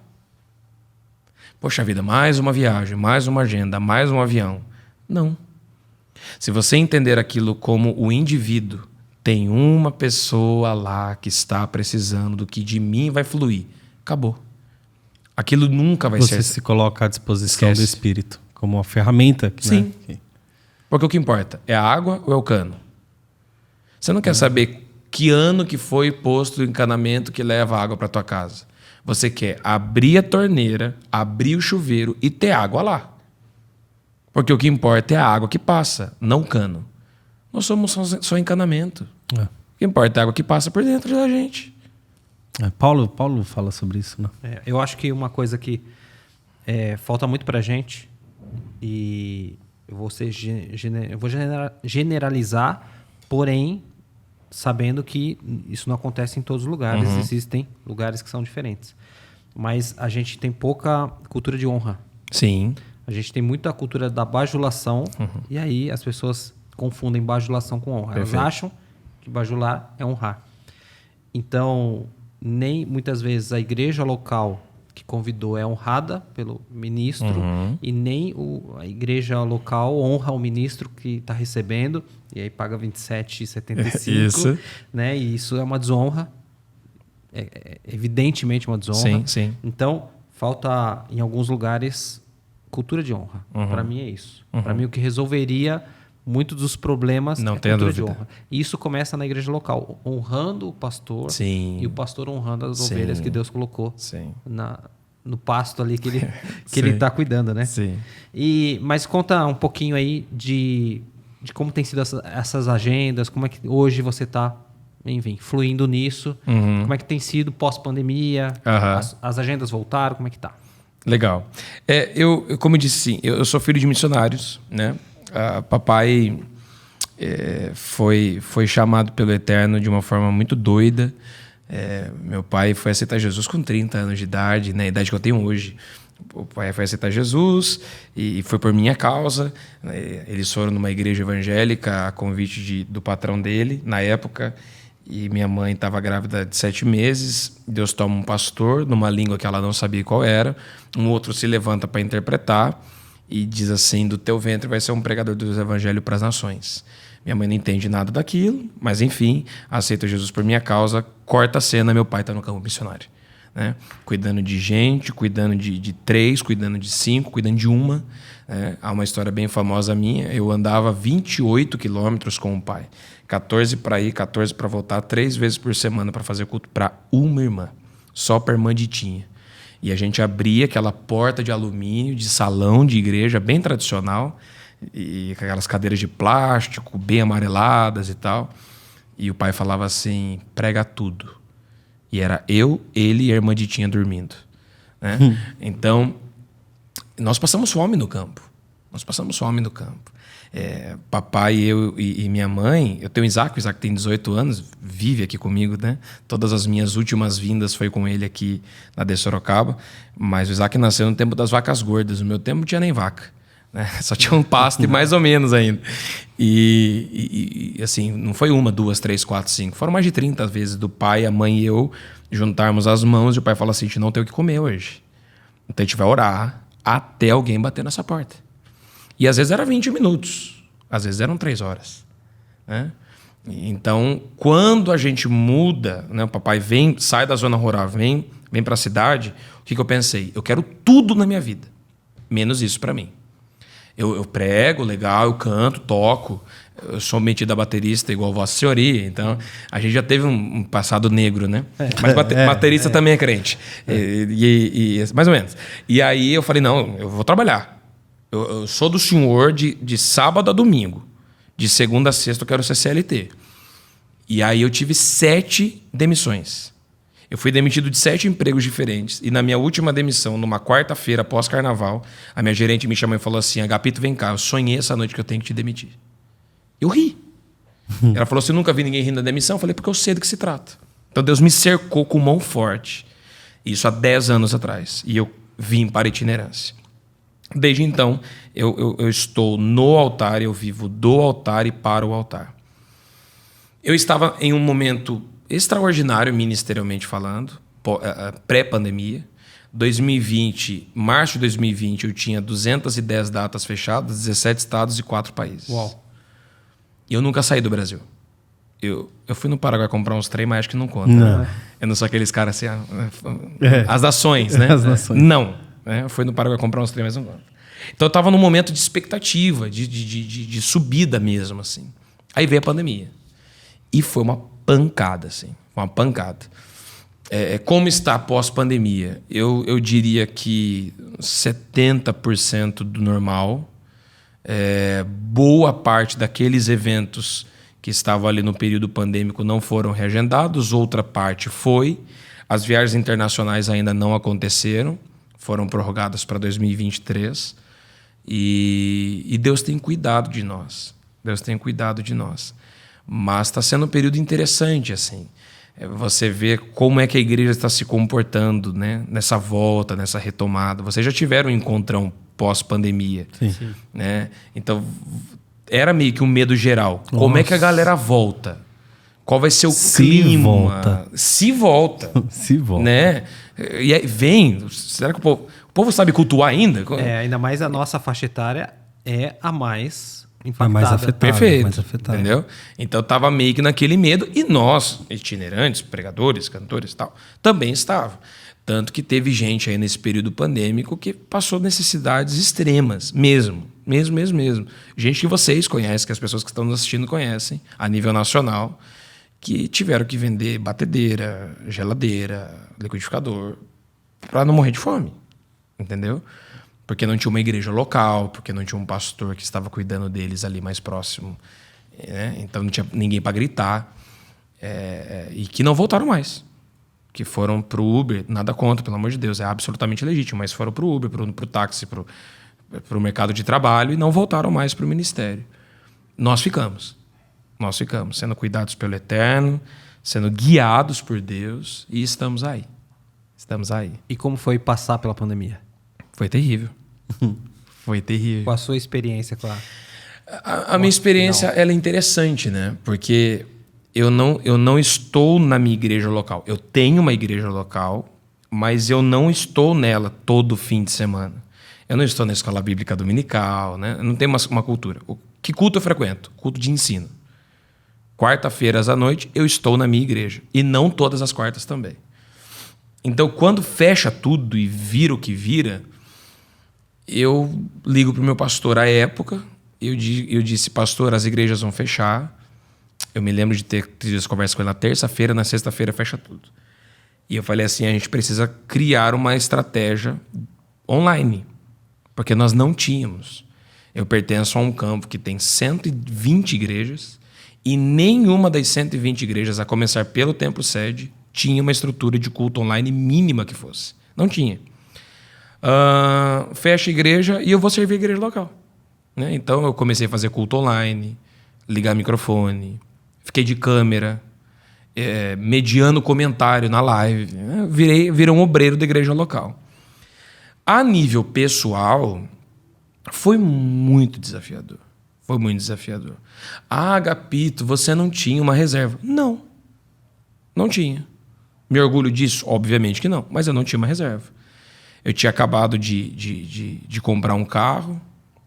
Poxa vida, mais uma viagem, mais uma agenda, mais um avião. Não. Se você entender aquilo como o indivíduo, tem uma pessoa lá que está precisando do que de mim vai fluir. Acabou. Aquilo nunca vai ser... Você se coloca à disposição Esquece. do Espírito, como uma ferramenta. Sim. Né? Porque o que importa é a água ou é o cano? Você não quer saber que ano que foi posto o encanamento que leva a água para tua casa. Você quer abrir a torneira, abrir o chuveiro e ter água lá. Porque o que importa é a água que passa, não o cano. Nós somos só encanamento. O que importa é a água que passa por dentro da gente. Paulo fala sobre isso, né? Eu acho que uma coisa que falta muito pra gente, e eu vou generalizar, porém, sabendo que isso não acontece em todos os lugares, existem lugares que são diferentes. Mas a gente tem pouca cultura de honra. Sim. A gente tem muita cultura da bajulação, e aí as pessoas confundem bajulação com honra. Perfeito. Elas acham que bajular é honrar. Então, nem muitas vezes a igreja local que convidou é honrada pelo ministro, e nem a igreja local honra o ministro que está recebendo, e aí paga R$ 27,75. Isso. Né? E isso é uma desonra. É evidentemente uma desonra. Sim, sim. Então, falta em alguns lugares cultura de honra. Para mim é isso. Para mim o que resolveria muitos dos problemas Não é tenha cultura de dúvida. honra. E isso começa na igreja local, honrando o pastor. Sim. E o pastor honrando as Sim. ovelhas que Deus colocou Sim. no pasto ali que ele Sim. está cuidando, né? Sim. Mas conta um pouquinho aí de como tem sido essas agendas, como é que hoje você está, enfim, fluindo nisso, como é que tem sido pós-pandemia, as agendas voltaram, como é que tá? Legal. Eu, como eu disse, sim, eu sou filho de missionários, né? Papai foi chamado pelo Eterno de uma forma muito doida. Meu pai foi aceitar Jesus com 30 anos de idade, né? A idade que eu tenho hoje. O pai foi aceitar Jesus e foi por minha causa. Eles foram numa igreja evangélica a convite do patrão dele, na época, e minha mãe estava grávida de 7 meses. Deus toma um pastor numa língua que ela não sabia qual era. Um outro se levanta para interpretar e diz assim: do teu ventre vai ser um pregador do evangelho para as nações. Minha mãe não entende nada daquilo, mas enfim, aceita Jesus por minha causa. Corta a cena, meu pai está no campo missionário, né? Cuidando de gente, cuidando de 3, cuidando de 5, cuidando de uma. Né? Há uma história bem famosa minha. Eu andava 28 quilômetros com o pai. 14 para ir, 14 para voltar, 3 vezes por semana para fazer culto para uma irmã. Só para irmã Ditinha. E a gente abria aquela porta de alumínio, de salão de igreja, bem tradicional, e com aquelas cadeiras de plástico, bem amareladas e tal. E o pai falava assim: prega tudo. E era eu, ele e a irmã Ditinha dormindo. Né? Então, nós passamos fome no campo. Papai, eu e minha mãe, eu tenho o Isaac tem 18 anos, vive aqui comigo, né? Todas as minhas últimas vindas foi com ele aqui na de Sorocaba, mas o Isaac nasceu no tempo das vacas gordas, no meu tempo não tinha nem vaca, né? Só tinha um pasto e mais ou menos ainda. E assim, não foi 1, 2, 3, 4, 5, foram mais de 30 vezes do pai, a mãe e eu juntarmos as mãos e o pai fala assim: a gente não tem o que comer hoje, então a gente vai orar até alguém bater nessa porta. E às vezes era 20 minutos, às vezes eram 3 horas. Né? Então, quando a gente muda, né, o papai sai da zona rural, vem para a cidade, o que eu pensei? Eu quero tudo na minha vida, menos isso para mim. Eu prego, legal, eu canto, toco, eu sou metido a baterista igual Vossa Senhoria, então a gente já teve um passado negro, né? Mas baterista também é crente, mais ou menos. E aí eu falei, não, eu vou trabalhar. Eu sou do senhor de sábado a domingo. De segunda a sexta eu quero ser CLT. E aí eu tive 7 demissões. Eu fui demitido de 7 empregos diferentes. E na minha última demissão, numa quarta-feira pós-carnaval, a minha gerente me chamou e falou assim, Agapito, vem cá, eu sonhei essa noite que eu tenho que te demitir. Eu ri. Ela falou assim, eu nunca vi ninguém rindo da demissão. Eu falei, porque eu sei do que se trata. Então Deus me cercou com mão forte. Isso há 10 anos atrás. E eu vim para a itinerância. Desde então, eu estou no altar, eu vivo do altar e para o altar. Eu estava em um momento extraordinário, ministerialmente falando, pré-pandemia. 2020, março de 2020, eu tinha 210 datas fechadas, 17 estados e 4 países. Uau. E eu nunca saí do Brasil. Eu fui no Paraguai comprar uns trem, mas acho que não conta. Não. Né? Eu não sou aqueles caras assim... As nações, né? As nações. Não. Eu fui no Paraguai comprar uns trem, mas não conta. Então eu estava num momento de expectativa, de subida mesmo, assim. Aí veio a pandemia. E foi uma pancada, assim. Uma pancada. Como está pós-pandemia? Eu diria que 70% do normal. Boa parte daqueles eventos que estavam ali no período pandêmico não foram reagendados. Outra parte foi. As viagens internacionais ainda não aconteceram. Foram prorrogadas para 2023. E Deus tem cuidado de nós. Deus tem cuidado de nós. Mas está sendo um período interessante, assim. Você vê como é que a igreja está se comportando, né? Nessa volta, nessa retomada. Vocês já tiveram um encontrão pós-pandemia. Sim. Né? Então, era meio que um medo geral. Nossa. Como é que a galera volta? Qual vai ser o clima? Se volta. Se volta. Né? E aí vem. Será que o povo sabe cultuar ainda? Ainda mais a nossa faixa etária é a mais A impactada. mais afetada. Perfeito. Mais afetada. Entendeu? Então tava meio que naquele medo. E nós, itinerantes, pregadores, cantores e tal, também estavam. Tanto que teve gente aí nesse período pandêmico que passou necessidades extremas, mesmo. Gente que vocês conhecem, que as pessoas que estão nos assistindo conhecem, a nível nacional, que tiveram que vender batedeira, geladeira, liquidificador, para não morrer de fome. Entendeu? Porque não tinha uma igreja local, porque não tinha um pastor que estava cuidando deles ali mais próximo. Né? Então não tinha ninguém para gritar. E que não voltaram mais. Que foram pro Uber, nada contra, pelo amor de Deus, é absolutamente legítimo, mas foram pro Uber, pro táxi, pro mercado de trabalho e não voltaram mais pro ministério. Nós ficamos, sendo cuidados pelo Eterno, sendo guiados por Deus e estamos aí. E como foi passar pela pandemia? Foi terrível. Foi terrível. Com a sua experiência, claro. A minha experiência ela é interessante, né? Porque eu não estou na minha igreja local. Eu tenho uma igreja local, mas eu não estou nela todo fim de semana. Eu não estou na escola bíblica dominical, né? Eu não tenho uma cultura. Que culto eu frequento? Culto de ensino. Quarta-feiras à noite eu estou na minha igreja. E não todas as quartas também. Então, quando fecha tudo e vira o que vira, eu ligo para o meu pastor à época. Eu disse, pastor, as igrejas vão fechar. Eu me lembro de ter tido essa conversa com ele na terça-feira, na sexta-feira fecha tudo. E eu falei assim, a gente precisa criar uma estratégia online, porque nós não tínhamos. Eu pertenço a um campo que tem 120 igrejas e nenhuma das 120 igrejas, a começar pelo Templo Sede, tinha uma estrutura de culto online mínima que fosse. Não tinha. Fecha a igreja e eu vou servir a igreja local. Né? Então eu comecei a fazer culto online, ligar microfone, fiquei de câmera, mediando comentário na live. Virei um obreiro da igreja local. A nível pessoal, foi muito desafiador. Agapito, você não tinha uma reserva. Não tinha. Me orgulho disso? Obviamente que não, mas eu não tinha uma reserva. Eu tinha acabado de comprar um carro,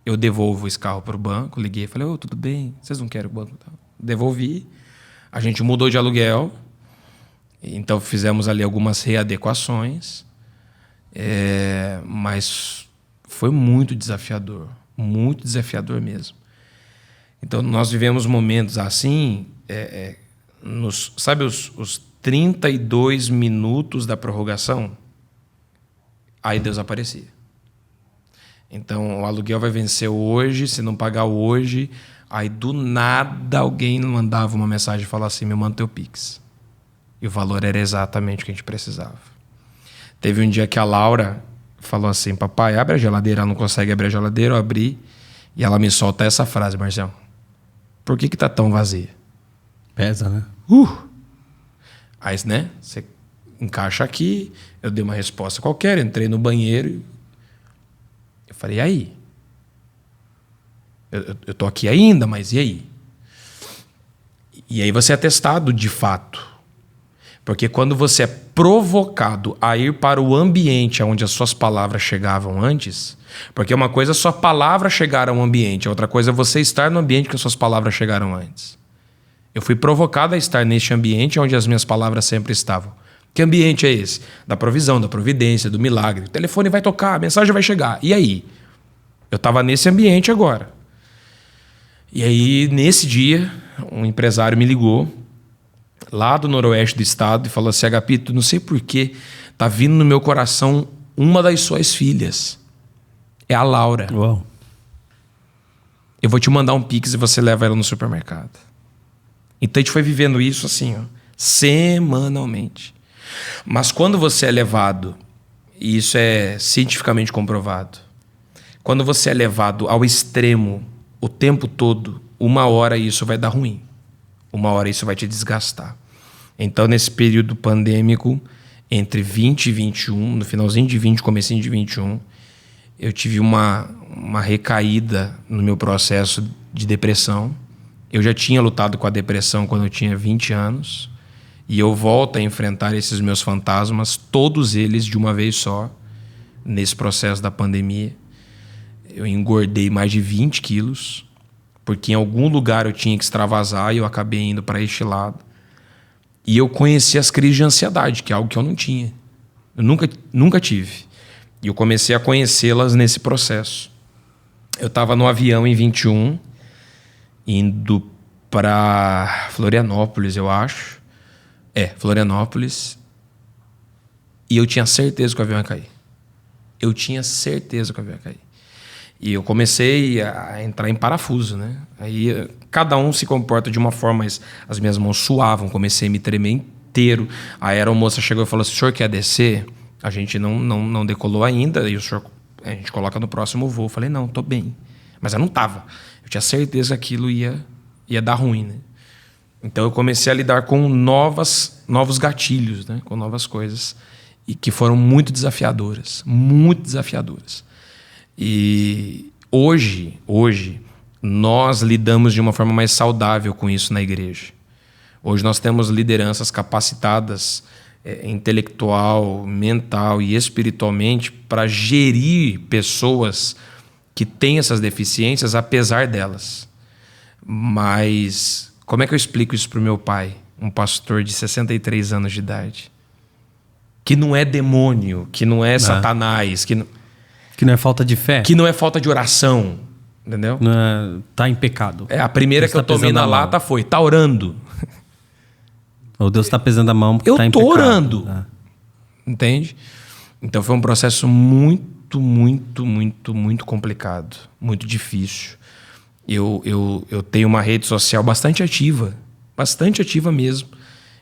eu devolvo esse carro para o banco. Liguei e falei, tudo bem, vocês não querem o banco? Devolvi. A gente mudou de aluguel. Então fizemos ali algumas readequações. Mas foi muito desafiador mesmo. Então nós vivemos momentos assim, sabe os 32 minutos da prorrogação? Aí Deus aparecia. Então o aluguel vai vencer hoje, se não pagar hoje, aí do nada alguém mandava uma mensagem e falava assim, me manda teu Pix. E o valor era exatamente o que a gente precisava. Teve um dia que a Laura falou assim, papai, abre a geladeira. Ela não consegue abrir a geladeira, eu abri. E ela me solta essa frase, Marcião. Por que tá tão vazia? Pesa, né? Aí, né? Você encaixa aqui. Eu dei uma resposta qualquer, entrei no banheiro. Eu falei, e aí? Eu tô aqui ainda, mas e aí? E aí você é testado de fato. Porque quando você é provocado a ir para o ambiente onde as suas palavras chegavam antes, porque uma coisa é sua palavra chegar ao ambiente, a outra coisa é você estar no ambiente que as suas palavras chegaram antes. Eu fui provocado a estar neste ambiente onde as minhas palavras sempre estavam. Que ambiente é esse? Da provisão, da providência, do milagre. O telefone vai tocar, a mensagem vai chegar. E aí? Eu estava nesse ambiente agora. E aí, nesse dia, um empresário me ligou, lá do noroeste do estado, e falou assim, Agapito, não sei porquê, tá vindo no meu coração uma das suas filhas. É a Laura. Uau. Eu vou te mandar um Pix e você leva ela no supermercado. Então a gente foi vivendo isso assim, semanalmente. Mas quando você é levado, e isso é cientificamente comprovado, quando você é levado ao extremo o tempo todo, uma hora isso vai dar ruim. Uma hora isso vai te desgastar. Então, nesse período pandêmico, entre 20 e 21, no finalzinho de 20, comecinho de 21, eu tive uma recaída no meu processo de depressão. Eu já tinha lutado com a depressão quando eu tinha 20 anos. E eu volto a enfrentar esses meus fantasmas, todos eles de uma vez só, nesse processo da pandemia. Eu engordei mais de 20 quilos, porque em algum lugar eu tinha que extravasar e eu acabei indo para este lado. E eu conheci as crises de ansiedade, que é algo que eu não tinha. Eu nunca tive. E eu comecei a conhecê-las nesse processo. Eu estava no avião em 21, indo para Florianópolis, eu acho. Florianópolis. E eu tinha certeza que o avião ia cair. E eu comecei a entrar em parafuso, né? Aí cada um se comporta de uma forma, mas as minhas mãos suavam, comecei a me tremer inteiro. A aeromoça chegou e falou assim, o senhor quer descer? A gente não decolou ainda, e a gente coloca no próximo voo. Eu falei, não, tô bem. Mas eu não tava. Eu tinha certeza que aquilo ia dar ruim, né? Então eu comecei a lidar com novos gatilhos, né? Com novas coisas, e que foram muito desafiadoras. E hoje nós lidamos de uma forma mais saudável com isso na igreja. Hoje nós temos lideranças capacitadas intelectual, mental e espiritualmente para gerir pessoas que têm essas deficiências apesar delas. Mas como é que eu explico isso para o meu pai, um pastor de 63 anos de idade? Que não é demônio, que não é Satanás, que não é falta de fé. Que não é falta de oração, entendeu? Não é, tá em pecado. A primeira Deus que eu tomei na lata foi, tá orando. Ou Deus tá pesando a mão porque eu tá em pecado. Eu tô orando. Entende? Então foi um processo muito complicado. Muito difícil. Eu tenho uma rede social bastante ativa mesmo.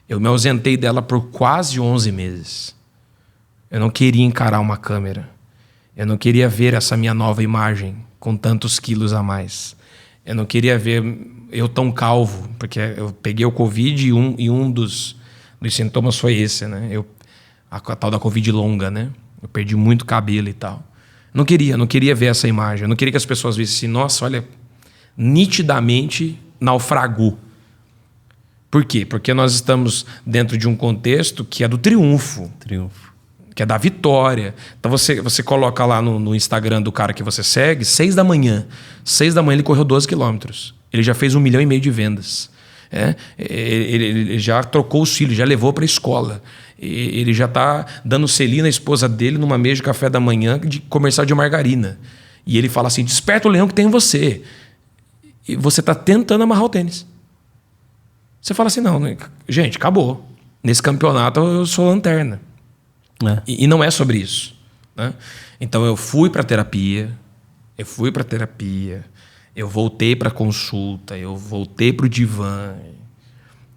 Eu me ausentei dela por quase 11 meses. Eu não queria encarar uma câmera. Eu não queria ver essa minha nova imagem com tantos quilos a mais. Eu não queria ver eu tão calvo, porque eu peguei o Covid e um dos sintomas foi esse, né? A tal da Covid longa, né? Eu perdi muito cabelo e tal. Não queria ver essa imagem. Eu não queria que as pessoas vissem assim, nossa, olha, nitidamente naufragou. Por quê? Porque nós estamos dentro de um contexto que é do triunfo. que é da vitória. Então você coloca lá no Instagram do cara que você segue, 6 da manhã. 6 da manhã ele correu 12 quilômetros. Ele já fez 1,5 milhão de vendas. Ele já trocou os filhos, já levou para a escola. Ele já está dando selinho na esposa dele numa mesa de café da manhã de comercial de margarina. E ele fala assim, desperta o leão que tem em você. E você está tentando amarrar o tênis. Você fala assim, não, gente, acabou. Nesse campeonato eu sou lanterna. E não é sobre isso. Né? Então eu fui para terapia, eu voltei para consulta, eu voltei para o divã,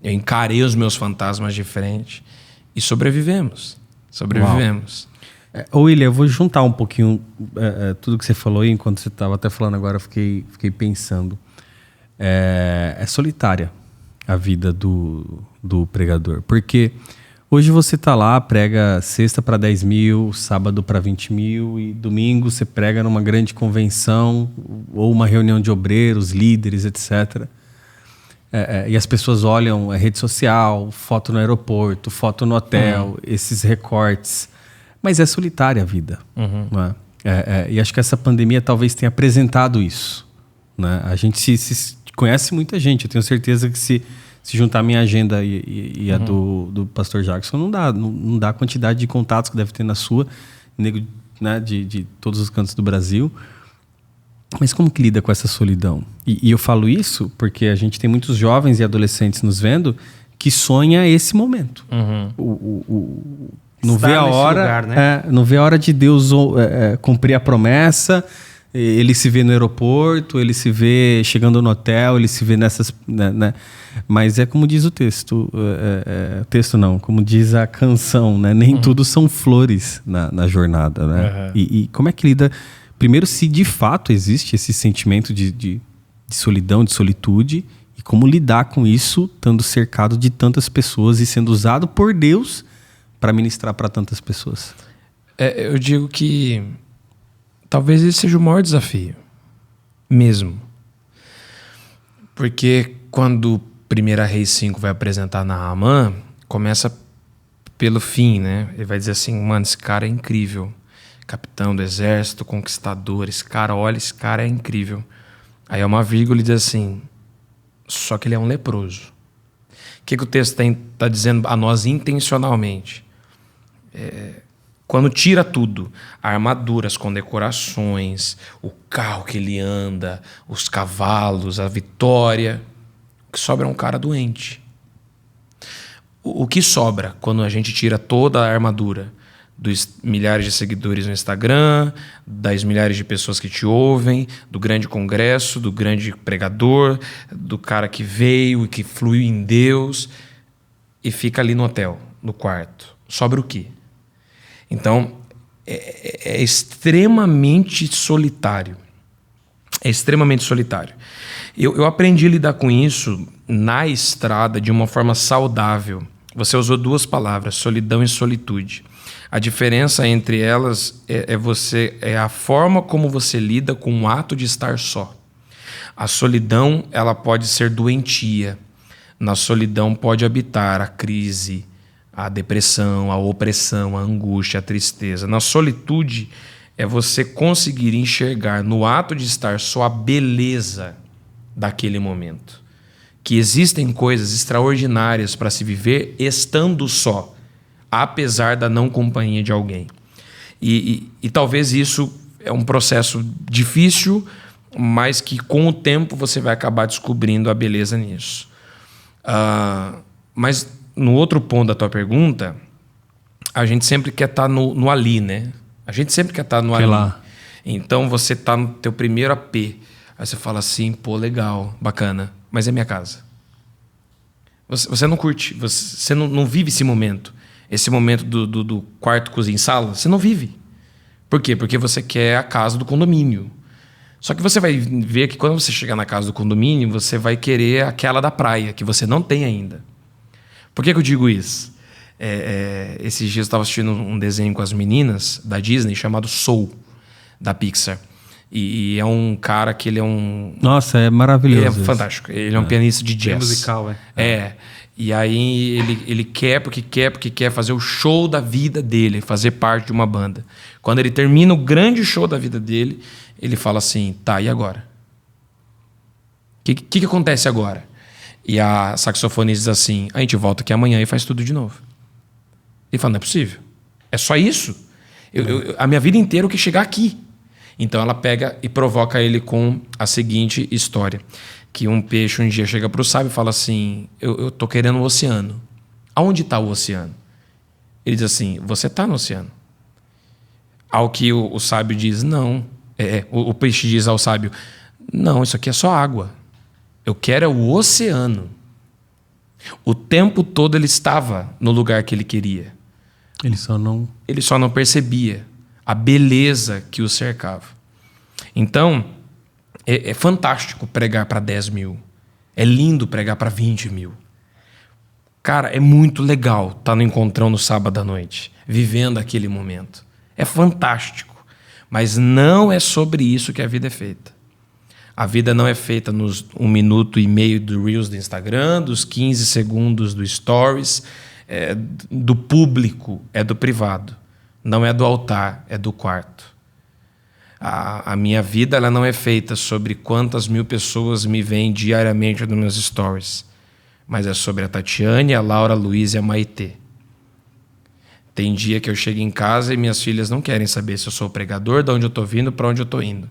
eu encarei os meus fantasmas de frente e sobrevivemos. William, eu vou juntar um pouquinho tudo que você falou e enquanto você estava até falando agora eu fiquei pensando. É solitária a vida do pregador, porque hoje você está lá, prega sexta para 10 mil, sábado para 20 mil e domingo você prega numa grande convenção ou uma reunião de obreiros, líderes, etc. E as pessoas olham a rede social, foto no aeroporto, foto no hotel, esses recortes. Mas é solitária a vida. Não é? E acho que essa pandemia talvez tenha apresentado isso. Né? A gente se conhece muita gente. Eu tenho certeza que se juntar a minha agenda e a do pastor Jackson, não dá a quantidade de contatos que deve ter na sua, nego, né, de todos os cantos do Brasil. Mas como que lida com essa solidão? E eu falo isso porque a gente tem muitos jovens e adolescentes nos vendo que sonha esse momento. Não vê a hora, lugar, né? Não vê a hora de Deus cumprir a promessa. Ele se vê no aeroporto, ele se vê chegando no hotel, ele se vê nessas... Né? Mas é como diz o texto. Texto não, como diz a canção, né? Nem tudo são flores na jornada. Né? E como é que lida... Primeiro, se de fato existe esse sentimento de solidão, de solitude, e como lidar com isso, estando cercado de tantas pessoas e sendo usado por Deus para ministrar para tantas pessoas. Eu digo que talvez esse seja o maior desafio, mesmo. Porque quando 1 Reis 5 vai apresentar Naamã, começa pelo fim, né? Ele vai dizer assim, mano, esse cara é incrível. Capitão do exército, conquistador, esse cara é incrível. Aí é uma vírgula e diz assim, só que ele é um leproso. O que o texto está dizendo a nós intencionalmente? Quando tira tudo, armaduras com decorações, o carro que ele anda, os cavalos, a vitória, o que sobra é um cara doente. O que sobra quando a gente tira toda a armadura dos milhares de seguidores no Instagram, das milhares de pessoas que te ouvem, do grande congresso, do grande pregador, do cara que veio e que fluiu em Deus e fica ali no hotel, no quarto. Sobra o quê? Então, é extremamente solitário. É extremamente solitário. Eu aprendi a lidar com isso na estrada de uma forma saudável. Você usou 2 palavras, solidão e solitude. A diferença entre elas é a forma como você lida com o ato de estar só. A solidão, ela pode ser doentia. Na solidão pode habitar a crise, a depressão, a opressão, a angústia, a tristeza. Na solitude é você conseguir enxergar no ato de estar só a beleza daquele momento. Que existem coisas extraordinárias para se viver estando só, apesar da não companhia de alguém. E talvez isso é um processo difícil, mas que com o tempo você vai acabar descobrindo a beleza nisso. Mas no outro ponto da tua pergunta, a gente sempre quer estar no ali, né? A gente sempre quer estar no ali. Lá. Então você está no teu primeiro AP. Aí você fala assim, pô, legal, bacana, mas é minha casa. Você não curte, você não vive esse momento. Esse momento do quarto, cozinha, sala, você não vive. Por quê? Porque você quer a casa do condomínio. Só que você vai ver que quando você chegar na casa do condomínio, você vai querer aquela da praia, que você não tem ainda. Por que eu digo isso? Esses dias eu estava assistindo um desenho com as meninas da Disney chamado Soul, da Pixar. E é um cara que ele é um... Nossa, é maravilhoso. Ele é fantástico. Ele é um pianista de jazz. musical, E aí ele quer fazer o show da vida dele, fazer parte de uma banda. Quando ele termina o grande show da vida dele, ele fala assim, tá, e agora? O que acontece agora? E a saxofonista diz assim, a gente volta aqui amanhã e faz tudo de novo. Ele fala, não é possível. É só isso? A minha vida inteira eu quis chegar aqui. Então ela pega e provoca ele com a seguinte história. Que um peixe um dia chega para o sábio e fala assim, eu tô querendo o oceano. Aonde está o oceano? Ele diz assim, você está no oceano. Ao que o sábio diz, não. O peixe diz ao sábio, não, isso aqui é só água. Eu quero é o oceano. O tempo todo ele estava no lugar que ele queria. Ele só não percebia a beleza que o cercava. Então, é fantástico pregar para 10 mil. É lindo pregar para 20 mil. Cara, é muito legal estar no encontrão no sábado à noite, vivendo aquele momento. É fantástico. Mas não é sobre isso que a vida é feita. A vida não é feita nos 1 minuto e meio do Reels do Instagram, dos 15 segundos do Stories, do público, é do privado. Não é do altar, é do quarto. A minha vida ela não é feita sobre quantas mil pessoas me veem diariamente nos meus stories, mas é sobre a Tatiane, a Laura, a Luísa e a Maitê. Tem dia que eu chego em casa e minhas filhas não querem saber se eu sou pregador, de onde eu estou vindo, para onde eu estou indo.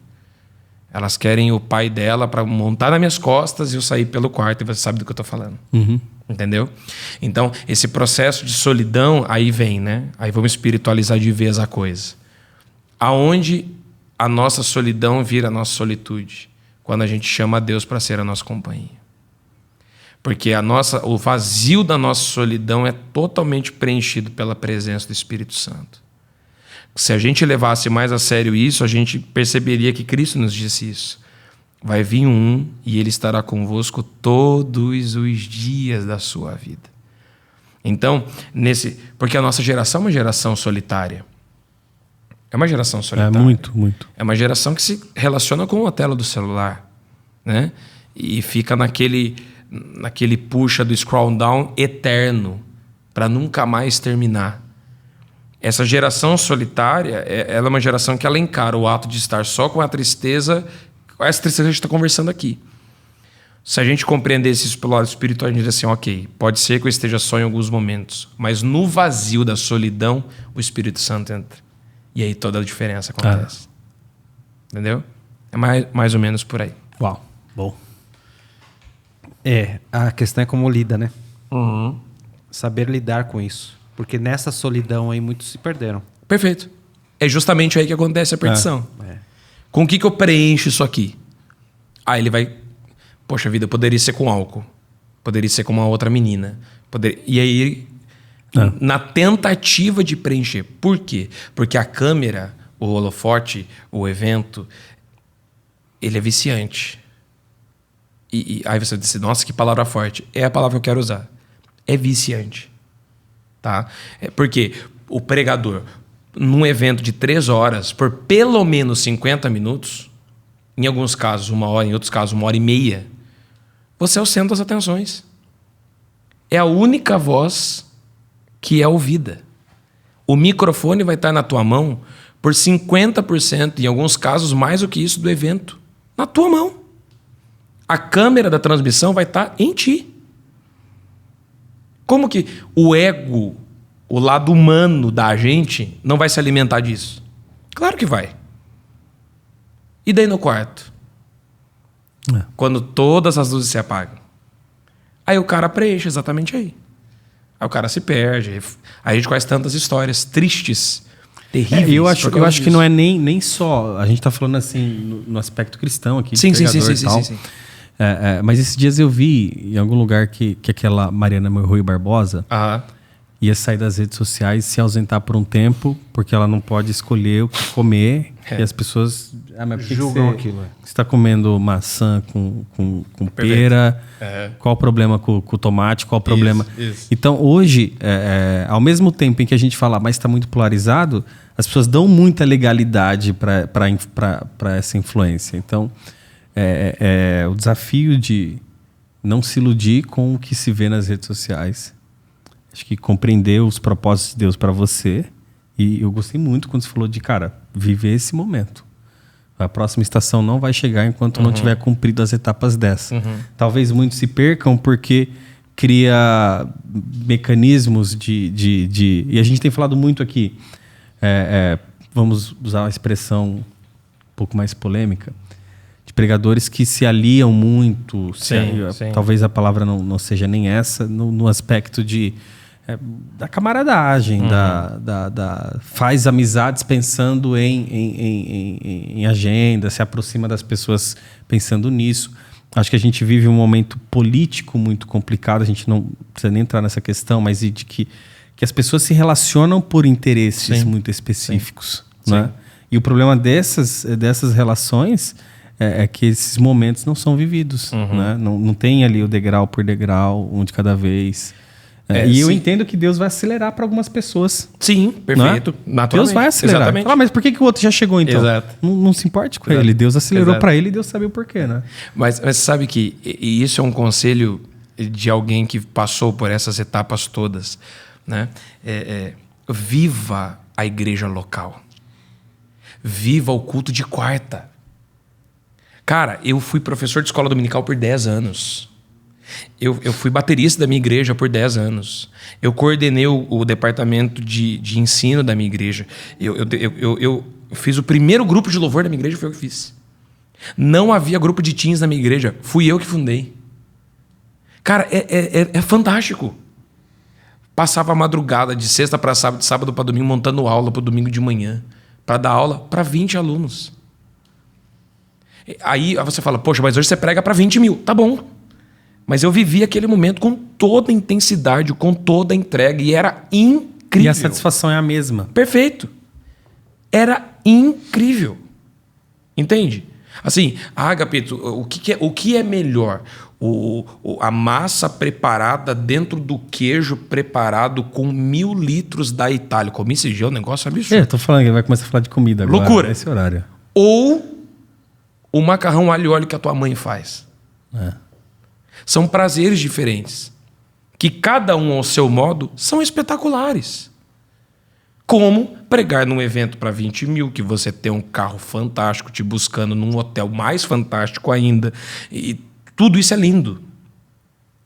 Elas querem o pai dela para montar nas minhas costas e eu sair pelo quarto, e você sabe do que eu estou falando. Uhum. Entendeu? Então, esse processo de solidão, aí vem, né? Aí vamos espiritualizar de vez a coisa. Aonde a nossa solidão vira a nossa solitude? Quando a gente chama a Deus para ser a nossa companhia. Porque o vazio da nossa solidão é totalmente preenchido pela presença do Espírito Santo. Se a gente levasse mais a sério isso, a gente perceberia que Cristo nos disse isso. Vai vir um e ele estará convosco todos os dias da sua vida. Então, porque a nossa geração é uma geração solitária. É uma geração solitária. Muito, muito. É uma geração que se relaciona com a tela do celular, né? E fica naquele puxa do scroll down eterno para nunca mais terminar. Essa geração solitária, ela é uma geração que ela encara o ato de estar só com a tristeza. Essa tristeza que a gente está conversando aqui. Se a gente compreendesse isso pelo lado espiritual, a gente diz assim, ok, pode ser que eu esteja só em alguns momentos, mas no vazio da solidão, o Espírito Santo entra. E aí toda a diferença acontece. Entendeu? É mais ou menos por aí. Uau, bom. A questão é como lida, né? Uhum. Saber lidar com isso. Porque nessa solidão aí muitos se perderam. Perfeito. É justamente aí que acontece a perdição. Com o que eu preencho isso aqui? Ele vai... Poxa vida, poderia ser com álcool. Poderia ser com uma outra menina. E aí, na tentativa de preencher. Por quê? Porque a câmera, o holofote, o evento, ele é viciante. E aí você diz, nossa, que palavra forte. É a palavra que eu quero usar. É viciante. Tá? Porque o pregador... num evento de 3 horas, por pelo menos 50 minutos, em alguns casos 1 hora, em outros casos 1h30, você é o centro das atenções. É a única voz que é ouvida. O microfone vai estar na tua mão por 50%, em alguns casos mais do que isso, do evento. Na tua mão. A câmera da transmissão vai estar em ti. Como que o ego... o lado humano da gente não vai se alimentar disso? Claro que vai. E daí no quarto? Quando todas as luzes se apagam. Aí o cara preenche exatamente aí. Aí o cara se perde. Aí a gente conhece tantas histórias tristes, terríveis. Eu acho que não é nem só... A gente está falando assim no aspecto cristão aqui. Sim. Mas esses dias eu vi em algum lugar que aquela Mariana Rui Barbosa... ia sair das redes sociais, se ausentar por um tempo, porque ela não pode escolher o que comer. E as pessoas mas por que julgam que aquilo. você está comendo maçã com pera? Qual o problema com o tomate? Qual o problema? Isso. Então, hoje, ao mesmo tempo em que a gente fala, mas está muito polarizado, as pessoas dão muita legalidade para essa influência. Então, o desafio de não se iludir com o que se vê nas redes sociais. Acho que compreender os propósitos de Deus para você. E eu gostei muito quando você falou de, cara, viver esse momento. A próxima estação não vai chegar enquanto não tiver cumprido as etapas dessa. Talvez muitos se percam porque cria mecanismos E a gente tem falado muito aqui, vamos usar uma expressão um pouco mais polêmica, de pregadores que se aliam muito, Sim. talvez a palavra não seja nem essa, no aspecto da camaradagem, faz amizades pensando em agenda, se aproxima das pessoas pensando nisso. Acho que a gente vive um momento político muito complicado, a gente não precisa nem entrar nessa questão, mas de que as pessoas se relacionam por interesses muito específicos. Né? E o problema dessas relações é que esses momentos não são vividos. Né? Não tem ali o degrau por degrau, um de cada vez. Eu entendo que Deus vai acelerar para algumas pessoas. Sim, perfeito. Naturalmente. Deus vai acelerar. Exatamente. Mas por que o outro já chegou então? Exato. Não se importe com ele. Deus acelerou para ele e Deus sabe o porquê, né? Mas sabe que e isso é um conselho de alguém que passou por essas etapas todas, né? Viva a igreja local. Viva o culto de quarta. Cara, eu fui professor de escola dominical por 10 anos. Eu fui baterista da minha igreja por 10 anos. Eu coordenei o departamento de ensino da minha igreja. Eu fiz o primeiro grupo de louvor da minha igreja, foi eu que fiz. Não havia grupo de teens na minha igreja, fui eu que fundei. Cara, é fantástico. Passava a madrugada de sexta para sábado, de sábado para domingo, montando aula para o domingo de manhã, para dar aula para 20 alunos. Aí você fala, poxa, mas hoje você prega para 20 mil. Tá bom. Mas eu vivi aquele momento com toda a intensidade, com toda a entrega, e era incrível. E a satisfação é a mesma. Perfeito. Era incrível. Entende? Assim, Agapito, o que é melhor? A massa preparada dentro do queijo preparado com 1000 litros da Itália. Comi esse dia, é um negócio absurdo. Tô falando que ele vai começar a falar de comida agora. Loucura. Esse horário. Ou o macarrão alho e óleo que a tua mãe faz. São prazeres diferentes, que cada um ao seu modo são espetaculares. Como pregar num evento para 20 mil, que você tem um carro fantástico te buscando num hotel mais fantástico ainda. E tudo isso é lindo.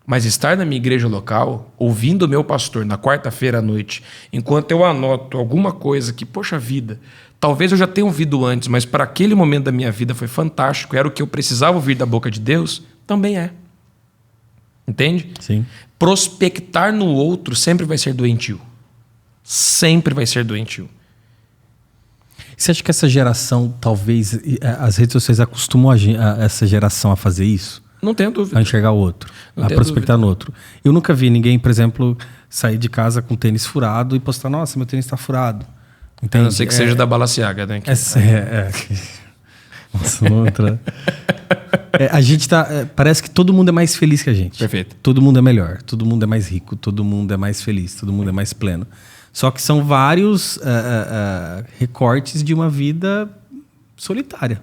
Mas estar na minha igreja local, ouvindo o meu pastor na quarta-feira à noite, enquanto eu anoto alguma coisa que, poxa vida, talvez eu já tenha ouvido antes, mas para aquele momento da minha vida foi fantástico, era o que eu precisava ouvir da boca de Deus, também é. Entende? Sim. Prospectar no outro sempre vai ser doentio. Sempre vai ser doentio. Você acha que essa geração, talvez, as redes sociais acostumam essa geração a fazer isso? Não tenho dúvida. A enxergar o outro, a prospectar no outro. Eu nunca vi ninguém, por exemplo, sair de casa com tênis furado e postar, nossa, meu tênis está furado. Entende? A não ser que seja da Balenciaga, né? Nossa, outra... a gente parece que todo mundo é mais feliz que a gente. Perfeito. Todo mundo é melhor, todo mundo é mais rico, todo mundo é mais feliz, todo mundo é mais pleno. Só que são vários recortes de uma vida solitária.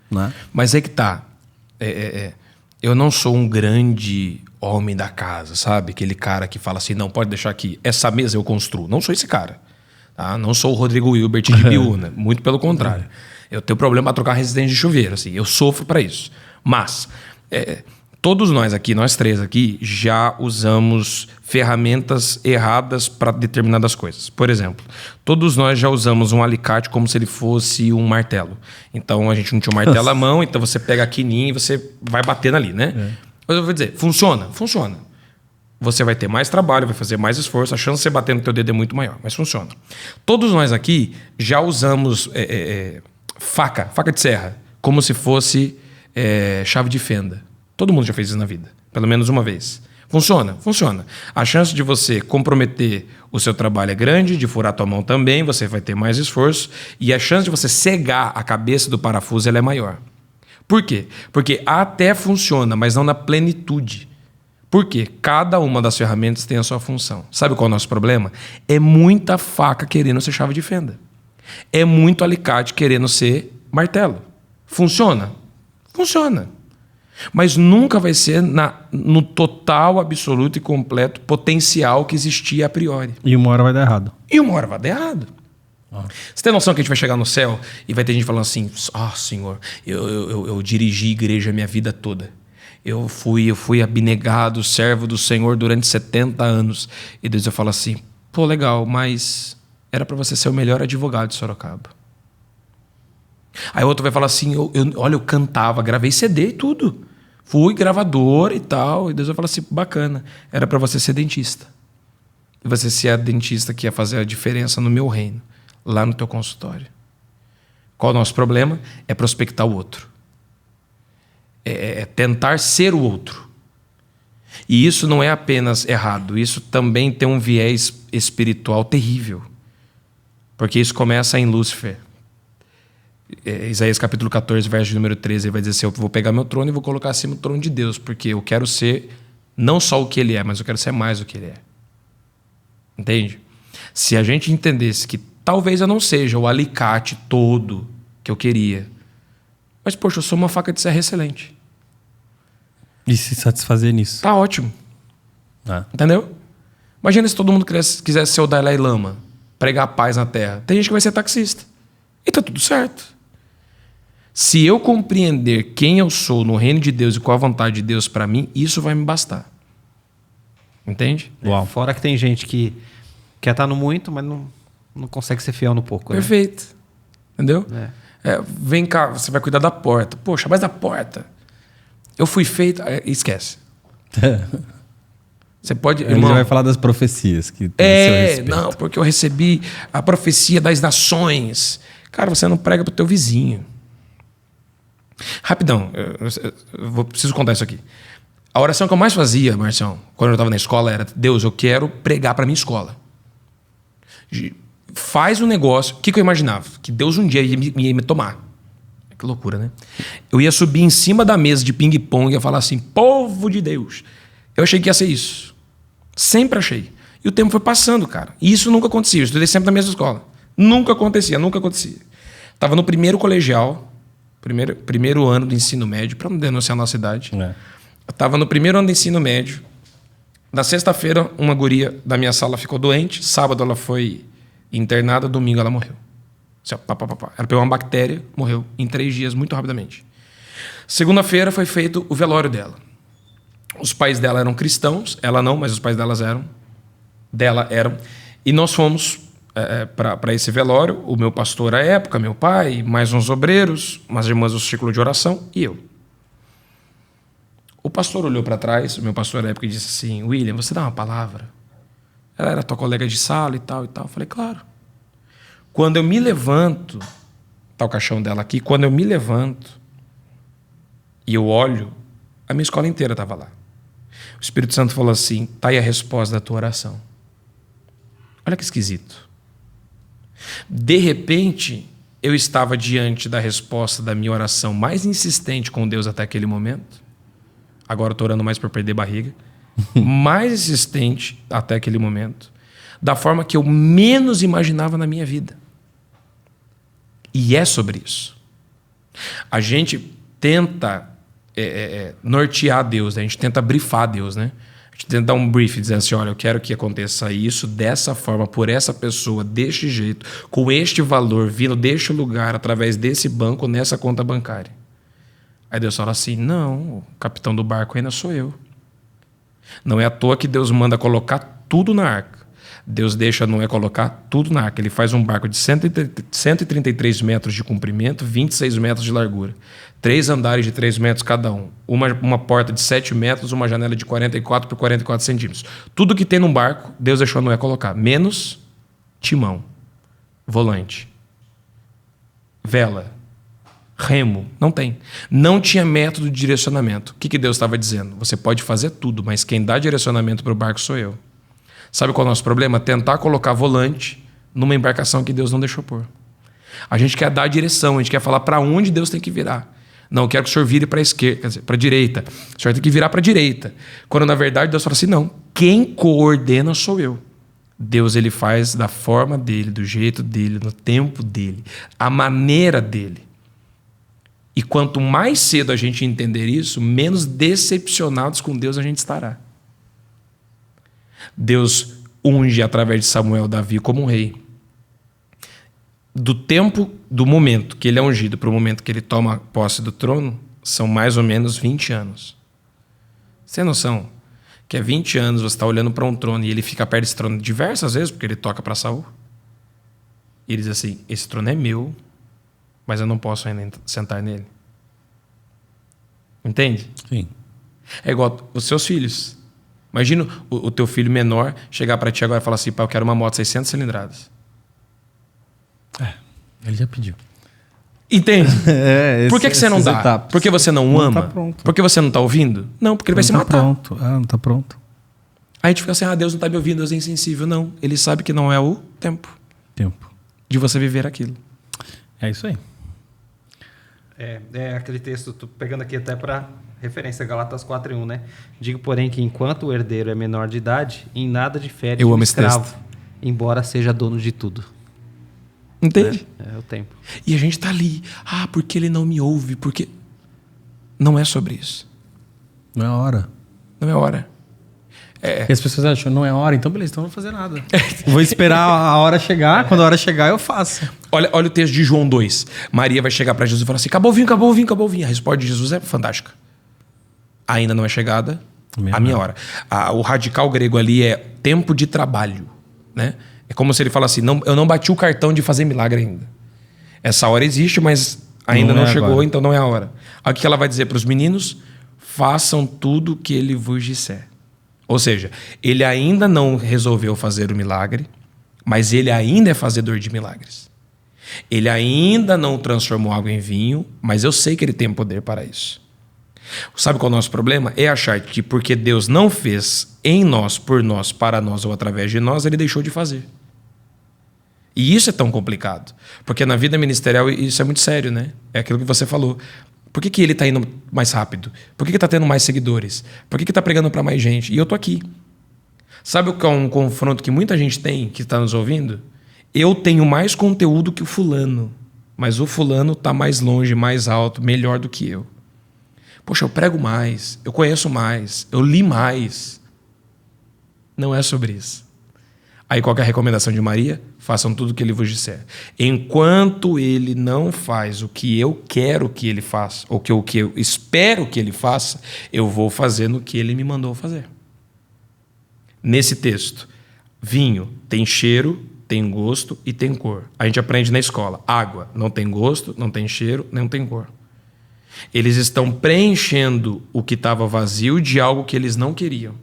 Né? Mas é que tá. Eu não sou um grande homem da casa, sabe? Aquele cara que fala assim, não, pode deixar aqui, essa mesa eu construo. Não sou esse cara. Tá? Não sou o Rodrigo Hilbert de Biúna, muito pelo contrário. Eu tenho problema para trocar resistência de chuveiro, assim, eu sofro para isso. Mas todos nós aqui, nós três aqui, já usamos ferramentas erradas para determinadas coisas. Por exemplo, todos nós já usamos um alicate como se ele fosse um martelo. Então a gente não tinha um martelo à mão, então você pega a quininha e você vai batendo ali, né? Mas eu vou dizer, funciona? Funciona. Você vai ter mais trabalho, vai fazer mais esforço, a chance de você bater no teu dedo é muito maior, mas funciona. Todos nós aqui já usamos faca de serra, como se fosse chave de fenda. Todo mundo já fez isso na vida, pelo menos uma vez. Funciona? Funciona. A chance de você comprometer o seu trabalho é grande, de furar tua mão também, você vai ter mais esforço, e a chance de você cegar a cabeça do parafuso ela é maior. Por quê? Porque até funciona, mas não na plenitude. Por quê? Cada uma das ferramentas tem a sua função. Sabe qual é o nosso problema? É muita faca querendo ser chave de fenda. É muito alicate querendo ser martelo. Funciona? Funciona. Mas nunca vai ser no total, absoluto e completo potencial que existia a priori. E uma hora vai dar errado. E uma hora vai dar errado. Você tem noção que a gente vai chegar no céu e vai ter gente falando assim, Senhor, eu dirigi a igreja a minha vida toda. Eu fui abnegado, servo do Senhor durante 70 anos. E Deus vai falar assim, pô, legal, mas era para você ser o melhor advogado de Sorocaba. Aí outro vai falar assim, olha, eu cantava, gravei CD e tudo. Fui gravador e tal. E Deus vai falar assim, bacana, era para você ser dentista. E você ser a dentista que ia fazer a diferença no meu reino, lá no teu consultório. Qual o nosso problema? É prospectar o outro. É tentar ser o outro. E isso não é apenas errado, isso também tem um viés espiritual terrível. Porque isso começa em Lúcifer. Isaías capítulo 14, verso número 13, ele vai dizer assim, eu vou pegar meu trono e vou colocar acima do trono de Deus, porque eu quero ser não só o que ele é, mas eu quero ser mais do que ele é. Entende? Se a gente entendesse que talvez eu não seja o alicate todo que eu queria, mas, poxa, eu sou uma faca de serra excelente. E se satisfazer nisso. Tá ótimo. Entendeu? Imagina se todo mundo quisesse ser o Dalai Lama, pregar paz na Terra. Tem gente que vai ser taxista. E tá tudo certo. Se eu compreender quem eu sou no reino de Deus e qual a vontade de Deus para mim, isso vai me bastar. Entende? Uau. Fora que tem gente que quer estar no muito, mas não consegue ser fiel no pouco. Perfeito. Né? Entendeu? Vem cá, você vai cuidar da porta. Poxa, mas da porta. Eu fui feito... Esquece. Você pode... Ele já vai falar das profecias. Que tem seu respeito. Não, porque eu recebi a profecia das nações. Cara, você não prega pro teu vizinho. Rapidão, preciso contar isso aqui. A oração que eu mais fazia, Marcião, quando eu estava na escola, era: Deus, eu quero pregar para minha escola. Faz um negócio. O que eu imaginava? Que Deus um dia ia me tomar. Que loucura, né? Eu ia subir em cima da mesa de ping-pong e ia falar assim: povo de Deus. Eu achei que ia ser isso. Sempre achei. E o tempo foi passando, cara. E isso nunca acontecia. Eu estudei sempre na mesma escola. Nunca acontecia. Estava no primeiro colegial, primeiro ano do ensino médio, para não denunciar a nossa idade. Eu estava no primeiro ano do ensino médio. Na sexta-feira, uma guria da minha sala ficou doente. Sábado ela foi internada. Domingo ela morreu. Ela pegou uma bactéria, morreu em 3 dias, muito rapidamente. Segunda-feira foi feito o velório dela. Os pais dela eram cristãos. Ela não, mas os pais dela eram. E nós fomos para esse velório. O meu pastor à época, meu pai, mais uns obreiros, umas irmãs do círculo de oração e eu. O pastor olhou para trás, o meu pastor à época, e disse assim: William, você dá uma palavra? Ela era tua colega de sala e tal e tal. Eu falei: claro. Quando eu me levanto, tá o caixão dela aqui, quando eu me levanto e eu olho, a minha escola inteira estava lá. O Espírito Santo falou assim: tá aí a resposta da tua oração. Olha que esquisito. De repente, eu estava diante da resposta da minha oração mais insistente com Deus até aquele momento. Agora eu estou orando mais por perder barriga. Mais insistente até aquele momento. Da forma que eu menos imaginava na minha vida. E é sobre isso. A gente tenta nortear Deus, né? A gente tenta brifar Deus, né? A gente tenta dar um brief, dizendo assim: olha, eu quero que aconteça isso dessa forma, por essa pessoa, deste jeito, com este valor, vindo deste lugar, através desse banco, nessa conta bancária. Aí Deus fala assim: não, o capitão do barco ainda sou eu. Não é à toa que Deus manda colocar tudo na arca. Deus deixa Noé colocar tudo na arca. Ele faz um barco de 133 metros de comprimento, 26 metros de largura. 3 andares de 3 metros cada um. Uma porta de 7 metros, uma janela de 44 por 44 centímetros. Tudo que tem num barco, Deus deixou Noé colocar. Menos timão, volante, vela, Remo. Não tem. Não tinha método de direcionamento. O que Deus estava dizendo? Você pode fazer tudo, mas quem dá direcionamento para o barco sou eu. Sabe qual é o nosso problema? Tentar colocar volante numa embarcação que Deus não deixou pôr. A gente quer dar a direção, a gente quer falar para onde Deus tem que virar. Não, eu quero que o senhor vire para a esquerda, quer dizer, para a direita. O senhor tem que virar para a direita. Quando na verdade Deus fala assim, não, quem coordena sou eu. Deus ele faz da forma dele, do jeito dele, no tempo dele, a maneira dele. E quanto mais cedo a gente entender isso, menos decepcionados com Deus a gente estará. Deus unge através de Samuel Davi como um rei. Do tempo, do momento que ele é ungido para o momento que ele toma posse do trono, são mais ou menos 20 anos. Você tem noção que é 20 anos você está olhando para um trono e ele fica perto desse trono diversas vezes porque ele toca para Saul? E ele diz assim, esse trono é meu, mas eu não posso ainda sentar nele. Entende? Sim. É igual os seus filhos. Imagina o teu filho menor chegar para ti agora e falar assim, pai, eu quero uma moto 600 cilindradas. Ele já pediu. Entende? Por que você não dá? Etapas. Porque você não ama? Tá pronto. Porque você não está ouvindo? Não, porque ele vai se matar. Pronto. Não tá pronto. Aí a gente fica assim, Deus não está me ouvindo, Deus é insensível. Não, ele sabe que não é o tempo de você viver aquilo. É isso aí. É aquele texto, tô pegando aqui até para referência, Galatas 4:1, né? Digo, porém, que enquanto o herdeiro é menor de idade, em nada difere Eu de um amo esse escravo, texto. embora seja dono de tudo. Entende? É o tempo. E a gente tá ali, porque ele não me ouve, porque... Não é sobre isso. Não é hora. Não é hora. E as pessoas acham, não é hora, então beleza, então não vou fazer nada. Vou esperar a hora chegar, quando a hora chegar eu faço. Olha o texto de João 2. Maria vai chegar para Jesus e falar assim, acabou o vinho, acabou o vinho, acabou o vinho. A resposta de Jesus é fantástica. Ainda não é chegada a minha hora. O radical grego ali é tempo de trabalho, né? É como se ele falasse assim, eu não bati o cartão de fazer milagre ainda. Essa hora existe, mas ainda não chegou, agora. Então não é a hora. Aí o que ela vai dizer para os meninos? Façam tudo o que ele vos disser. Ou seja, ele ainda não resolveu fazer o milagre, mas ele ainda é fazedor de milagres. Ele ainda não transformou água em vinho, mas eu sei que ele tem poder para isso. Sabe qual é o nosso problema? É achar que porque Deus não fez em nós, por nós, para nós ou através de nós, ele deixou de fazer. E isso é tão complicado. Porque na vida ministerial isso é muito sério, né? É aquilo que você falou. Por que ele está indo mais rápido? Por que está tendo mais seguidores? Por que está pregando para mais gente? E eu tô aqui. Sabe o que é um confronto que muita gente tem, que está nos ouvindo? Eu tenho mais conteúdo que o fulano, mas o fulano está mais longe, mais alto, melhor do que eu. Poxa, eu prego mais, eu conheço mais, eu li mais. Não é sobre isso. Aí qual que é a recomendação de Maria? Façam tudo o que ele vos disser. Enquanto ele não faz o que eu quero que ele faça, ou o que eu espero que ele faça, eu vou fazer no que ele me mandou fazer. Nesse texto, vinho tem cheiro, tem gosto e tem cor. A gente aprende na escola. Água não tem gosto, não tem cheiro, não tem cor. Eles estão preenchendo o que estava vazio de algo que eles não queriam.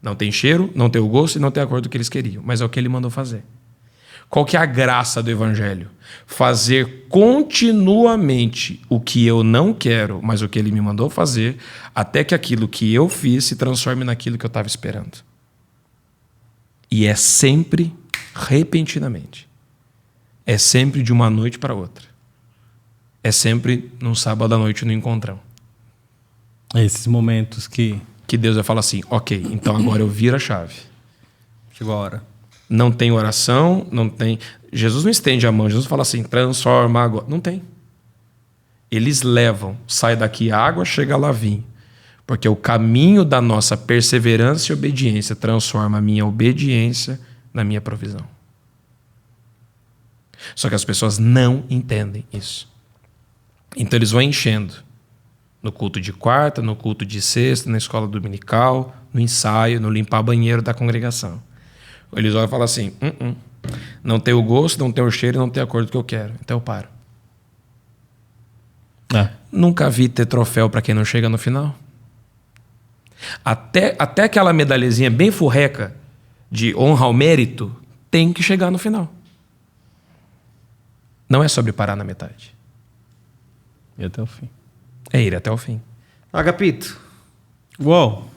Não tem cheiro, não tem o gosto e não tem a cor do que eles queriam. Mas é o que ele mandou fazer. Qual que é a graça do evangelho? Fazer continuamente o que eu não quero, mas o que ele me mandou fazer, até que aquilo que eu fiz se transforme naquilo que eu estava esperando. E é sempre repentinamente. É sempre de uma noite para outra. É sempre num sábado à noite no encontrão. Esses momentos que Deus vai falar assim, ok, então agora eu viro a chave. chegou a hora. Não tem oração, não tem... Jesus não estende a mão, Jesus fala assim, transforma agora. Não tem. Eles levam, sai daqui a água, chega lá vinho. Porque o caminho da nossa perseverança e obediência transforma a minha obediência na minha provisão. Só que as pessoas não entendem isso. Então eles vão enchendo. No culto de quarta, no culto de sexta, na escola dominical, no ensaio, no limpar banheiro da congregação. Eles olham e falam assim, não tem o gosto, não tem o cheiro, não tem a cor do que eu quero. Então eu paro. Nunca vi ter troféu para quem não chega no final. Até aquela medalhazinha bem furreca de honra ao mérito tem que chegar no final. Não é sobre parar na metade. Ir até o fim. É ir até o fim. Agapito, Uou!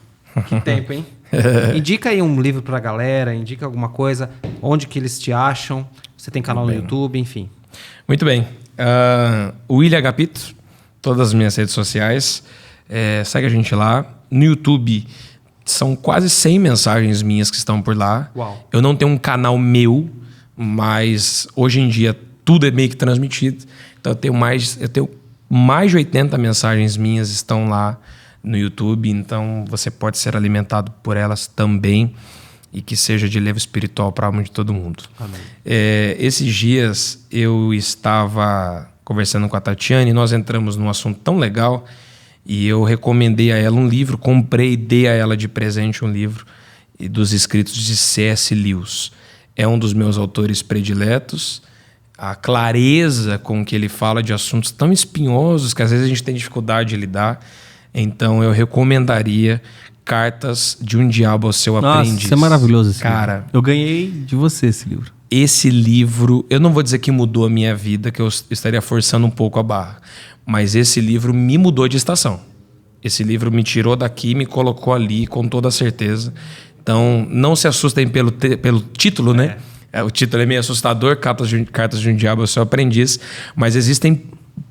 que tempo, hein? Indica aí um livro pra galera, indica alguma coisa, onde que eles te acham, você tem canal no YouTube, enfim. Muito bem. William Agapito, todas as minhas redes sociais. Segue a gente lá. No YouTube, são quase 100 mensagens minhas que estão por lá. Uau. Eu não tenho um canal meu, mas hoje em dia tudo é meio que transmitido. Então eu tenho mais de 80 mensagens minhas estão lá no YouTube. Então você pode ser alimentado por elas também e que seja de leve espiritual para a alma de todo mundo. Amém. Esses dias eu estava conversando com a Tatiane e nós entramos num assunto tão legal e eu recomendei a ela um livro, comprei e dei a ela de presente um livro dos escritos de C.S. Lewis. É um dos meus autores prediletos. A clareza com que ele fala de assuntos tão espinhosos que às vezes a gente tem dificuldade de lidar. Então eu recomendaria Cartas de um Diabo ao Seu Aprendiz. Isso é maravilhoso esse Cara, livro. Eu ganhei de você esse livro. Esse livro, eu não vou dizer que mudou a minha vida, que eu estaria forçando um pouco a barra, mas esse livro me mudou de estação. Esse livro me tirou daqui e me colocou ali com toda certeza. Então, não se assustem pelo título, né? O título é meio assustador, Cartas de um Diabo ao Seu Aprendiz, mas existem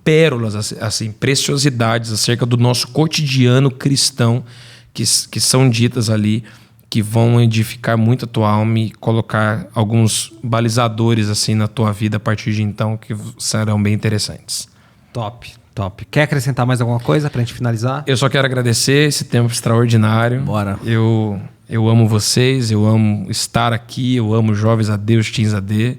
pérolas, assim, preciosidades acerca do nosso cotidiano cristão que são ditas ali, que vão edificar muito a tua alma e colocar alguns balizadores assim na tua vida a partir de então que serão bem interessantes. Top. Quer acrescentar mais alguma coisa pra gente finalizar? Eu só quero agradecer esse tempo extraordinário. Bora. Eu amo vocês, eu amo estar aqui, eu amo Jovens AD, os Teens AD.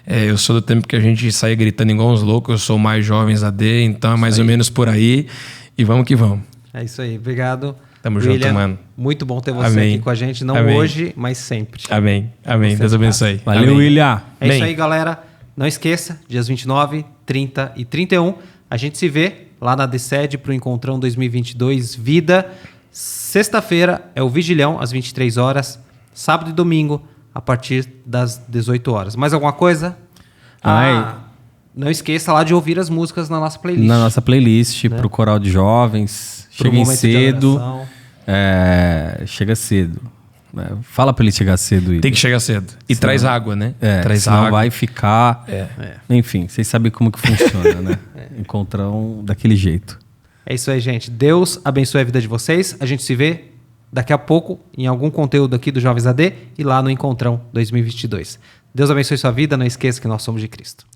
Eu sou do tempo que a gente saía gritando igual uns loucos, eu sou mais Jovens AD, então é mais ou menos por aí. E vamos que vamos. É isso aí. Obrigado. Tamo William, junto, mano. Muito bom ter você Amém. aqui com a gente, não Amém. hoje, mas sempre. Amém. Você Deus abençoe. Valeu, Amém. William. É Bem. isso aí, galera. Não esqueça, dias 29, 30 e 31, a gente se vê lá na DCED pro Encontrão 2022 Vida. Sexta-feira é o Vigilhão, às 23 horas. Sábado e domingo, a partir das 18 horas. Mais alguma coisa? Não esqueça lá de ouvir as músicas na nossa playlist. Na nossa playlist, pro Coral de Jovens. Pro Cheguem Momento de cedo. Adoração. Chega cedo. Né? Fala pra ele chegar cedo, William. Tem que chegar cedo. E traz água, né? Traz senão água. vai ficar... Enfim, vocês sabem como que funciona, né? Encontrão daquele jeito. É isso aí, gente. Deus abençoe a vida de vocês. A gente se vê daqui a pouco em algum conteúdo aqui do Jovens AD e lá no Encontrão 2022. Deus abençoe sua vida. Não esqueça que nós somos de Cristo.